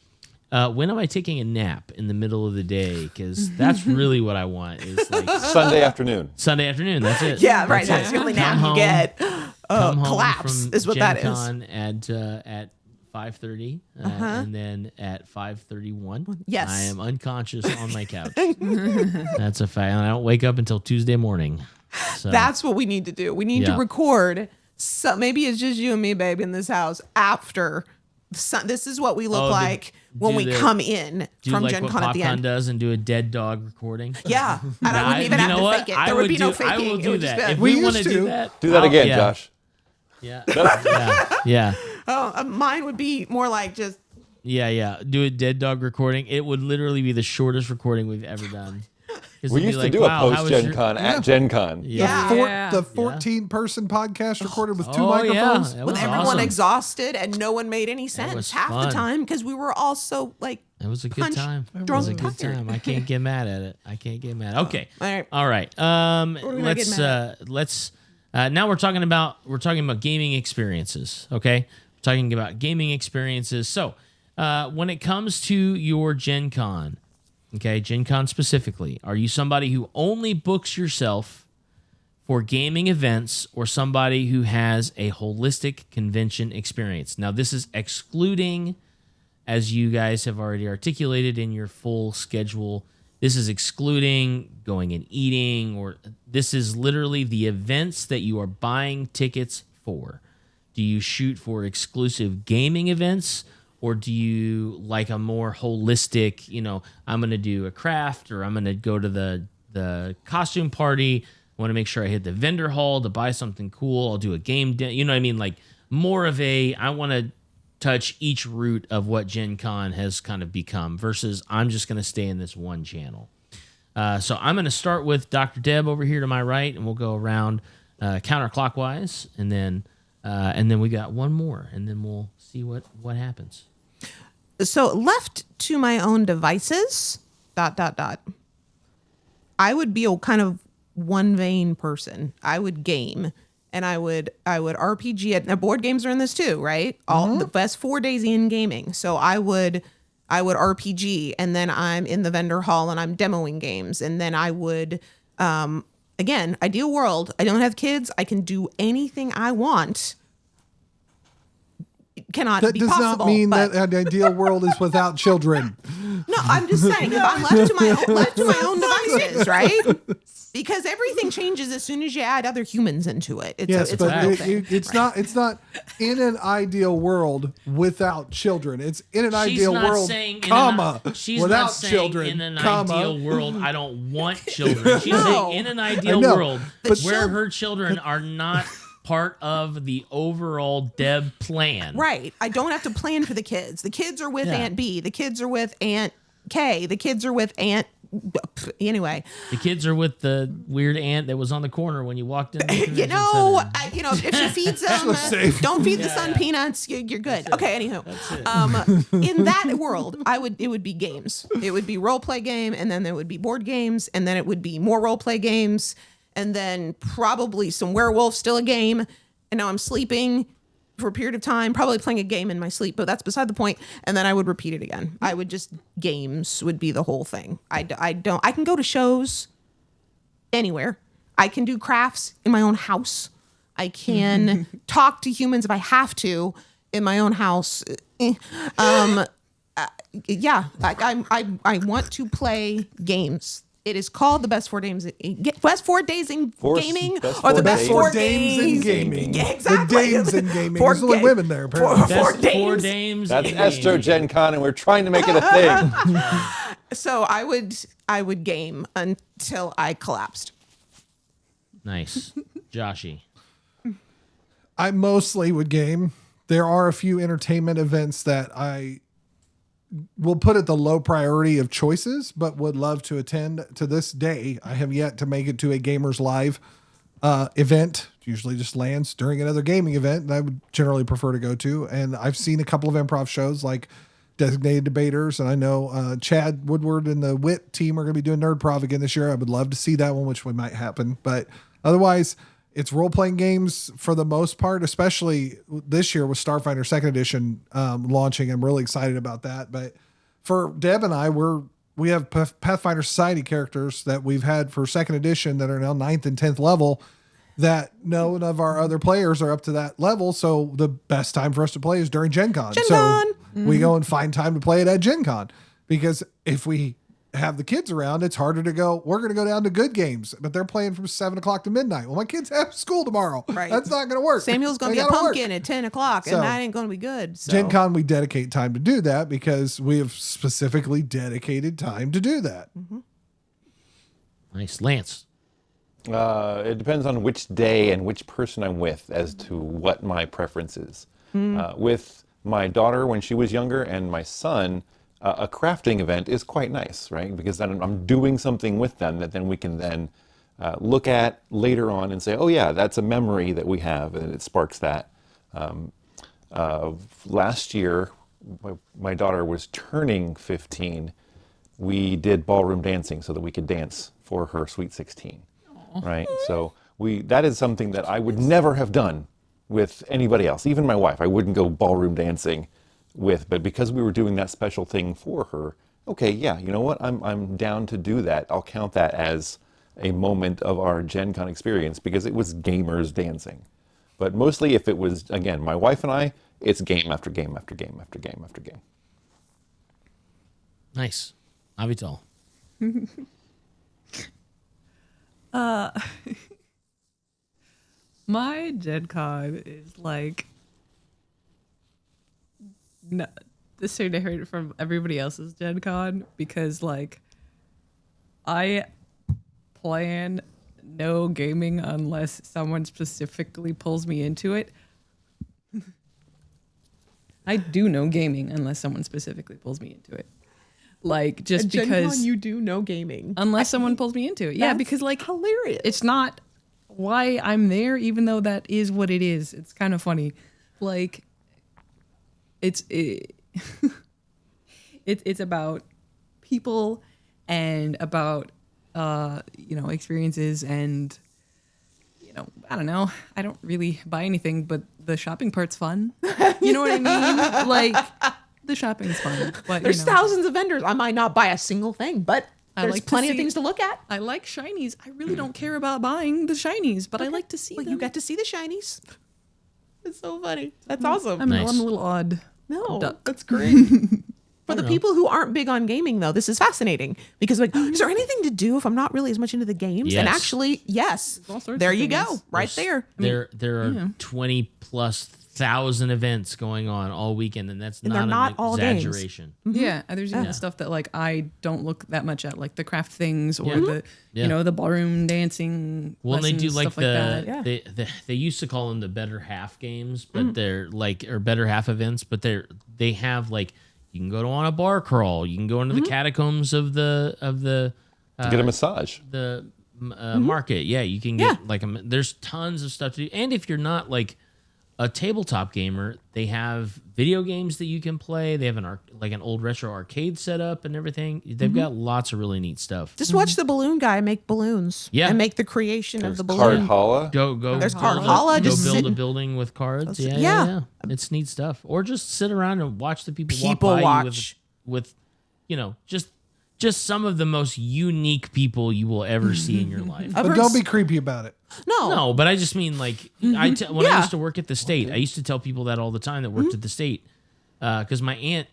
When am I taking a nap in the middle of the day? Because that's really what I want. Is like Sunday afternoon. Sunday afternoon. That's it. Yeah, right. That's the only Come nap you home. get. Come home Collapse from is what that is. Gen Con at 5:30, and then at 5:31, Yes. I am unconscious on my couch. That's a fact. And I don't wake up until Tuesday morning. So That's what we need to do. We need to Yeah. record. So maybe it's just you and me, babe, in this house after. This is what we look like when we come in do from like Gen what Con at the Popcon end. does and do a dead dog recording. Yeah, and I wouldn't even you have know to what? fake it. I There would would be no do- I faking. will It do would just that. be If like, we We want to used do to. that, Do that again, yeah. Josh. Yeah. mine would be more like just Yeah. Do a dead dog recording. It would literally be the shortest recording we've ever done. 'Cause We it'd be used to like, do wow, a how post was Gen your- Con at Gen Con. Yeah. Yeah. The 14-person podcast recorded with 2 Oh, yeah. microphones. That with was everyone awesome. exhausted and no one made any was sense half the fun. time because we were all so like It was a good punch time. It drunk was a good tired. time. I can't get mad at it. Okay. All right. All right. we not getting mad Let's now we're talking about gaming experiences. Okay. We're talking about gaming experiences. So when it comes to your Gen Con, okay, Gen Con specifically, are you somebody who only books yourself for gaming events or somebody who has a holistic convention experience? Now, this is excluding, as you guys have already articulated in your full schedule, this is excluding going and eating, or this is literally the events that you are buying tickets for. Do you shoot for exclusive gaming events, or do you like a more holistic, I'm going to do a craft, or I'm going to go to the costume party, I want to make sure I hit the vendor hall to buy something cool, I'll do a game, you know what I mean? Like more of I want to touch each route of what Gen Con has kind of become versus I'm just going to stay in this one channel. So I'm going to start with Dr. Deb over here to my right, and we'll go around counterclockwise, and then we got one more, and then we'll see what happens. So left to my own devices, ... I would be a kind of one vein person. I would game, and I would RPG. Now board games are in this too, right? All the best 4 days in gaming. So I would RPG, and then I'm in the vendor hall and I'm demoing games, and then I would again, ideal world. I don't have kids. I can do anything I want. Cannot That be does possible, not mean but- that an ideal world is without children. No, I'm just saying if I'm left to my own devices, right? Because everything changes as soon as you add other humans into it. It's Yes, a but real thing. it's not in an ideal world without children. It's in an ideal world, She's without not saying children, in an comma. ideal world, I don't want children. She's No. saying in an ideal know, world but where chil- her children are not part of the overall Deb plan. Right. I don't have to plan for the kids. The kids are with Yeah. Aunt B. The kids are with Aunt K. The kids are with Aunt. Anyway, The kids are with the weird aunt that was on the corner when you walked in. The you convention know, center. if she feeds them, safe. don't feed the son peanuts. You're good. Okay. Anywho, in that world, it would be games. It would be role play game, and then there would be board games, and then it would be more role play games, and then probably some werewolf, still a game. And now I'm sleeping for a period of time, probably playing a game in my sleep, but that's beside the point. And then I would repeat it again. I would just, games would be the whole thing. I can go to shows anywhere. I can do crafts in my own house. I can talk to humans if I have to in my own house. Yeah, I want to play games. It is called the best 4 days in gaming, or the best 4 dames in days gaming. Yeah, exactly. The dames in gaming. Four There's only ga- women there, apparently. Four Best dames. 4 dames. That's in Esther gaming. Gen Con, and we're trying to make it a thing. So I would game until I collapsed. Nice, Joshy. I mostly would game. There are a few entertainment events that I will put at the low priority of choices, but would love to attend. To this day, I have yet to make it to a Gamers Live event. Usually just lands during another gaming event that I would generally prefer to go to. And I've seen a couple of improv shows like Designated Debaters, and I know Chad Woodward and the WIT team are going to be doing Nerdprov again this year. I would love to see that one, which one might happen. But otherwise, it's role-playing games for the most part, especially this year with Starfighter 2nd Edition launching. I'm really excited about that. But for Deb and I, we have Pathfinder Society characters that we've had for 2nd Edition that are now 9th and 10th level that none of our other players are up to that level. So the best time for us to play is during Gen Con. So we go and find time to play it at Gen Con, because if we have the kids around, it's harder to go, we're going to go down to good games, but they're playing from 7 o'clock to midnight. Well, my kids have school tomorrow. Right. That's not going to work. Samuel's going to They be a gotta work. pumpkin at 10 o'clock, So, and that ain't going to be good. So. Gen Con, we dedicate time to do that because we have specifically dedicated time to do that. Nice, Lance. It depends on which day and which person I'm with as to what my preference is. With my daughter when she was younger and my son, a crafting event is quite nice, right? Because then I'm doing something with them that then we can then look at later on and say, oh yeah, that's a memory that we have, and it sparks that. Last year, my daughter was turning 15. We did ballroom dancing so that we could dance for her Sweet 16, right? So that is something that I would never have done with anybody else, even my wife. I wouldn't go ballroom dancing with, but because we were doing that special thing for her, okay, yeah, you know what? I'm down to do that. I'll count that as a moment of our Gen Con experience because it was gamers dancing. But mostly if it was, again, my wife and I, it's game after game after game after game after game. Nice, Avital. My Gen Con is like, no, this is different from everybody else's Gen Con because like I plan no gaming unless someone specifically pulls me into it. I do no gaming unless someone specifically pulls me into it. Like just At Gen because Con, you do no gaming. unless someone pulls me into it. Yeah, That's because like hilarious. it's not why I'm there, even though that is what it is. It's kind of funny. Like it's about people and about experiences, and I don't know. I don't really buy anything, but the shopping part's fun. You know what I mean? Like the shopping's fun. But There's thousands of vendors. I might not buy a single thing, but there's like to plenty of see- things to look at. I like shinies. I really don't care about buying the shinies, but I like to see Well, them. you get to see the shinies. It's so funny. That's awesome. I'm Nice. a little odd. No, Duck. that's great. For the people who aren't big on gaming, though, this is fascinating because, like, is there anything to do if I'm not really as much into the games? And Yes. actually, yes, all sorts there of you go, things. right there. There are 20 plus 1,000 events going on all weekend, and that's And not they're an not all games. exaggeration. Yeah, there's even stuff that like I don't look that much at, like the craft things or the Yeah. you know the ballroom dancing. Well, they do lessons, like stuff like that. Yeah. they used to call them the better half games, but they're like or better half events, but they have like you can go on a bar crawl, you can go into the catacombs of the To get a massage. market. Yeah, you can get there's tons of stuff to do, and if you're not like a tabletop gamer, they have video games that you can play. They have an old retro arcade setup and everything. They've got lots of really neat stuff. Just watch the balloon guy make balloons. Yeah. And make the creation of the Card balloon. holla. Go. There's build Carhala Go just build a sitting- building with cards. Yeah, Yeah. It's neat stuff. Or just sit around and watch the people People walk by watch. you with just some of the most unique people you will ever see in your life. I've But heard don't be creepy about it. No. No, but I just mean like when I Yeah. used to work at the state, I used to tell people that all the time that worked at the state, because my aunt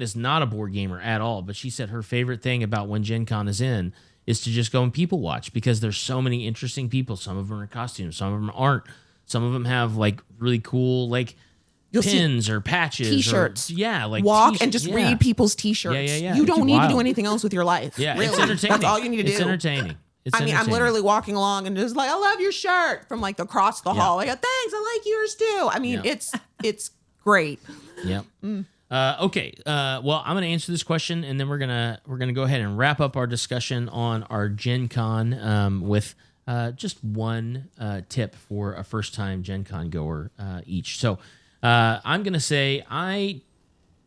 is not a board gamer at all, but she said her favorite thing about when Gen Con is in is to just go and people watch because there's so many interesting people. Some of them are in costumes, some of them aren't. Some of them have like really cool like You'll see pins or patches, T-shirts. like Walk t-shirts, and just yeah. read people's T-shirts. Yeah. You It's don't need to do wild. anything else with your life. Yeah, really. it's entertaining. That's all you need to do. It's entertaining. It's I mean, I'm entertaining. literally walking along and just like, I love your shirt from like across the hall. Like, thanks, I like yours too. I mean, Yeah. it's great. Yep. Okay. Well, I'm going to answer this question, and then we're gonna go ahead and wrap up our discussion on our Gen Con with just one tip for a first-time Gen Con goer each. So I'm going to say I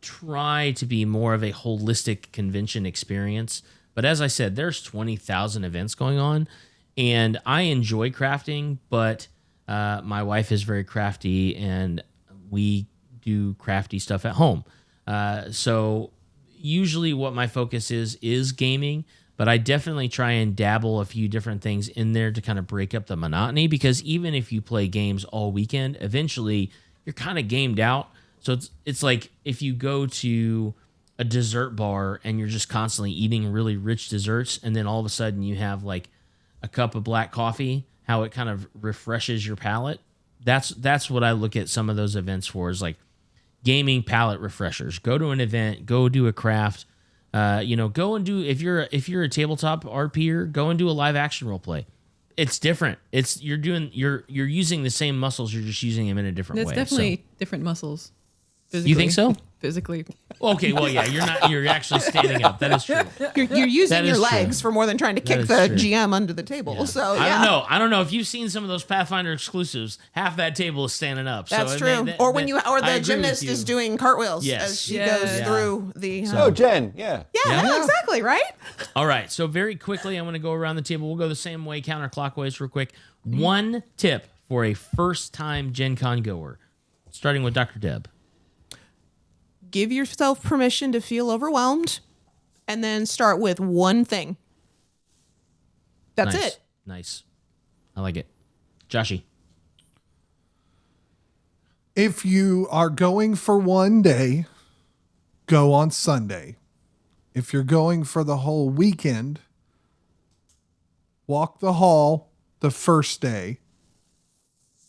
try to be more of a holistic convention experience. But as I said, there's 20,000 events going on, and I enjoy crafting, but my wife is very crafty, and we do crafty stuff at home. So usually what my focus is gaming, but I definitely try and dabble a few different things in there to kind of break up the monotony, because even if you play games all weekend, eventually you're kind of gamed out. So it's like if you go to a dessert bar and you're just constantly eating really rich desserts, and then all of a sudden you have like a cup of black coffee, how it kind of refreshes your palate. That's what I look at some of those events for, is like gaming palate refreshers. Go to an event, go do a craft, go and do, if you're a tabletop RPer, go and do a live action role play. It's different. You're using the same muscles, you're just using them in a different It's way. definitely different muscles. You think so? Physically. Okay, well, yeah, you're actually standing up. That is true. You're using That your is legs true. for more than trying to kick is the true. GM under the table. So yeah. I don't know if you've seen some of those Pathfinder exclusives. Half that table is standing up. That's so true. they- Or when they- or I the agree with gymnast you. is doing cartwheels Yes. as she Yeah. goes Yeah. through the. Oh, Jen, yeah. yeah, exactly, right? All right, so very quickly, I'm going to go around the table. We'll go the same way, counterclockwise, real quick. One tip for a first-time Gen Con goer, starting with Dr. Deb. Give yourself permission to feel overwhelmed, and then start with one thing. That's Nice. it. Nice. I like it. Joshy. If you are going for one day, go on Sunday. If you're going for the whole weekend, walk the hall the first day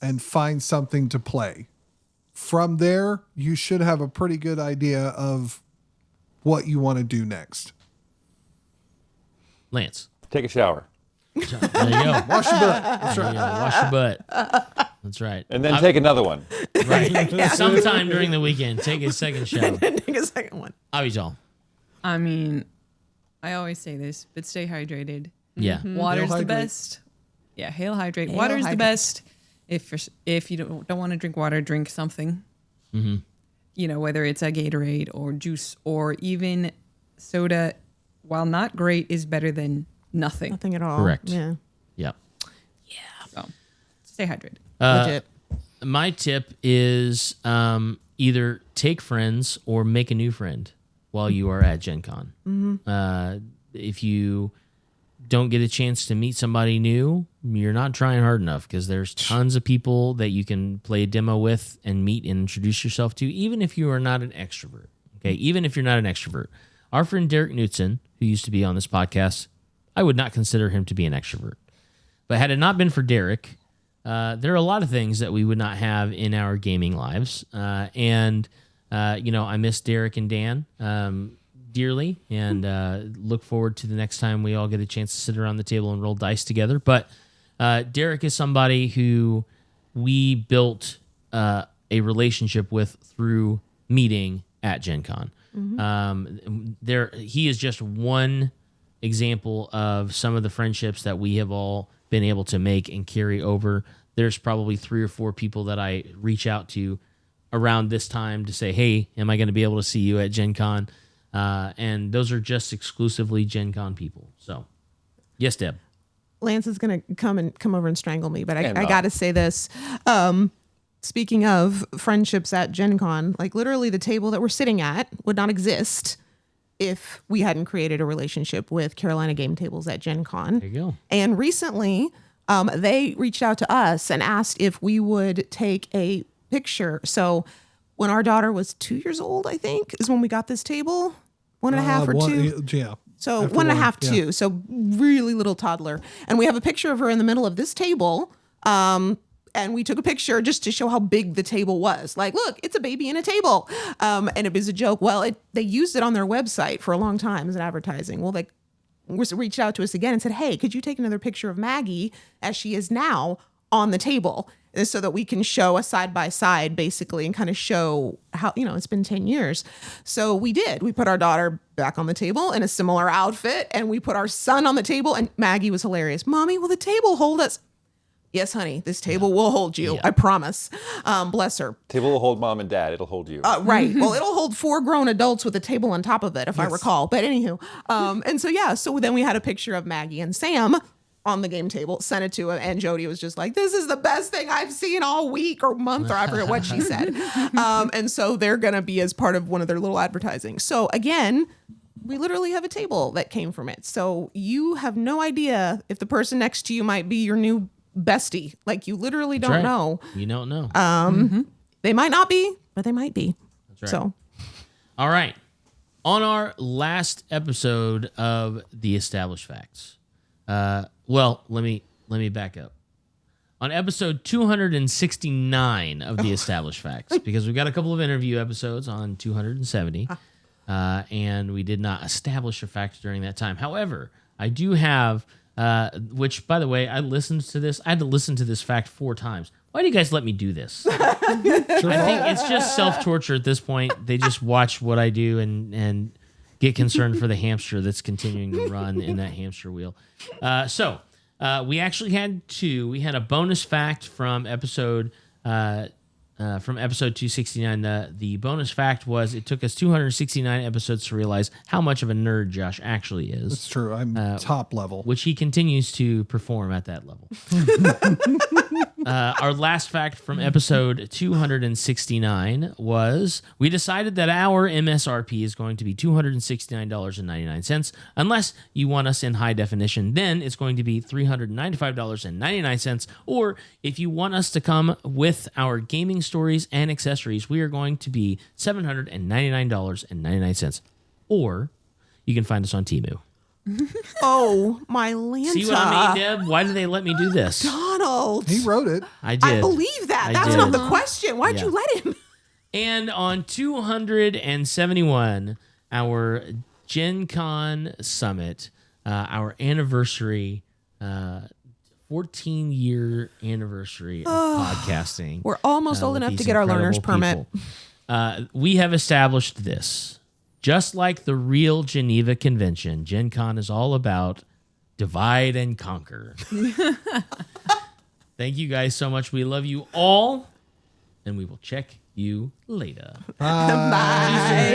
and find something to play. From there, you should have a pretty good idea of what you want to do next. Lance. Take a shower. There you go. Wash your butt. There you go. Wash your butt. That's right. And then take another one. Right. Sometime during the weekend, take a second shower. Take a second one. Avital. I mean, I always say this, but stay hydrated. Yeah. Water's Hail the hydrate. best. Yeah, hail hydrate. Hail Water's the hydrate. best. If you don't want to drink water, drink something. Whether it's a Gatorade or juice or even soda, while not great, is better than nothing. Nothing at all. Correct. Yeah. Yep. So stay hydrated. Legit. My tip is either take friends or make a new friend while you are at Gen Con. If you don't get a chance to meet somebody new, you're not trying hard enough, because there's tons of people that you can play a demo with and meet and introduce yourself to, even if you are not an extrovert. Okay, even if you're not an extrovert. Our friend Derek Knutson, who used to be on this podcast, I would not consider him to be an extrovert. But had it not been for Derek, there are a lot of things that we would not have in our gaming lives. And I miss Derek and Dan dearly, and look forward to the next time we all get a chance to sit around the table and roll dice together. But Derek is somebody who we built a relationship with through meeting at GenCon. He is just one example of some of the friendships that we have all been able to make and carry over. There's probably 3 or 4 people that I reach out to around this time to say, hey, am I going to be able to see you at GenCon? And those are just exclusively GenCon people. So, yes, Deb. Lance is going to come over and strangle me, but I got to say this. Speaking of friendships at GenCon, like literally the table that we're sitting at would not exist if we hadn't created a relationship with Carolina Game Tables at GenCon. There you go. And recently, they reached out to us and asked if we would take a picture. So when our daughter was 2 years old, I think, is when we got this table. 1.5 or 2. Yeah. So After 1.5, 2. yeah. So really little toddler. And we have a picture of her in the middle of this table. And we took a picture just to show how big the table was. Like, look, it's a baby in a table. And it was a joke. Well, they used it on their website for a long time as an advertising. Well, they reached out to us again and said, hey, could you take another picture of Maggie as she is now on the table, so that we can show a side by side basically and kind of show how, it's been 10 years. So we did. We put our daughter back on the table in a similar outfit, and we put our son on the table, and Maggie was hilarious. Mommy, will the table hold us? Yes, honey, this table will hold you. I promise. Bless her. Table will hold mom and dad. It'll hold you. Right. Well, it'll hold 4 grown adults with a table on top of it, if I recall. But anywho, so then we had a picture of Maggie and Sam on the game table, sent it to her, and Jody was just like, this is the best thing I've seen all week or month, or I forget what she said. And so they're going to be as part of one of their little advertising. So again, we literally have a table that came from it. So you have no idea if the person next to you might be your new bestie. Like, you literally don't know. You don't know. They might not be, but they might be. That's right. So, all right. On our last episode of The Established Facts, well, let me back up. On episode 269 of The Established Facts, because we've got a couple of interview episodes on 270, and we did not establish a fact during that time. However, I do have, which, by the way, I listened to this. I had to listen to this fact 4 times. Why do you guys let me do this? I think it's just self-torture at this point. They just watch what I do and get concerned for the hamster that's continuing to run in that hamster wheel. So we actually had 2. We had a bonus fact from episode 269. The bonus fact was it took us 269 episodes to realize how much of a nerd Josh actually is. It's true. I'm top level. Which he continues to perform at that level. Our last fact from episode 269 was we decided that our MSRP is going to be $269.99. Unless you want us in high definition, then it's going to be $395.99. Or if you want us to come with our gaming stories and accessories, we are going to be $799.99. Or you can find us on Temu. oh, my Lanta. See what I mean, Deb? Why do they let me do this? Donald. He wrote it. I did. I believe that. I That's did. not the question. Why'd Yeah. you let him? And on 271, our Gen Con Summit, our anniversary, 14-year anniversary of podcasting. We're almost old with enough to these get our learner's incredible permit. people. We have established this. Just like the real Geneva Convention, Gen Con is all about divide and conquer. Thank you guys so much. We love you all, and we will check you later. Bye.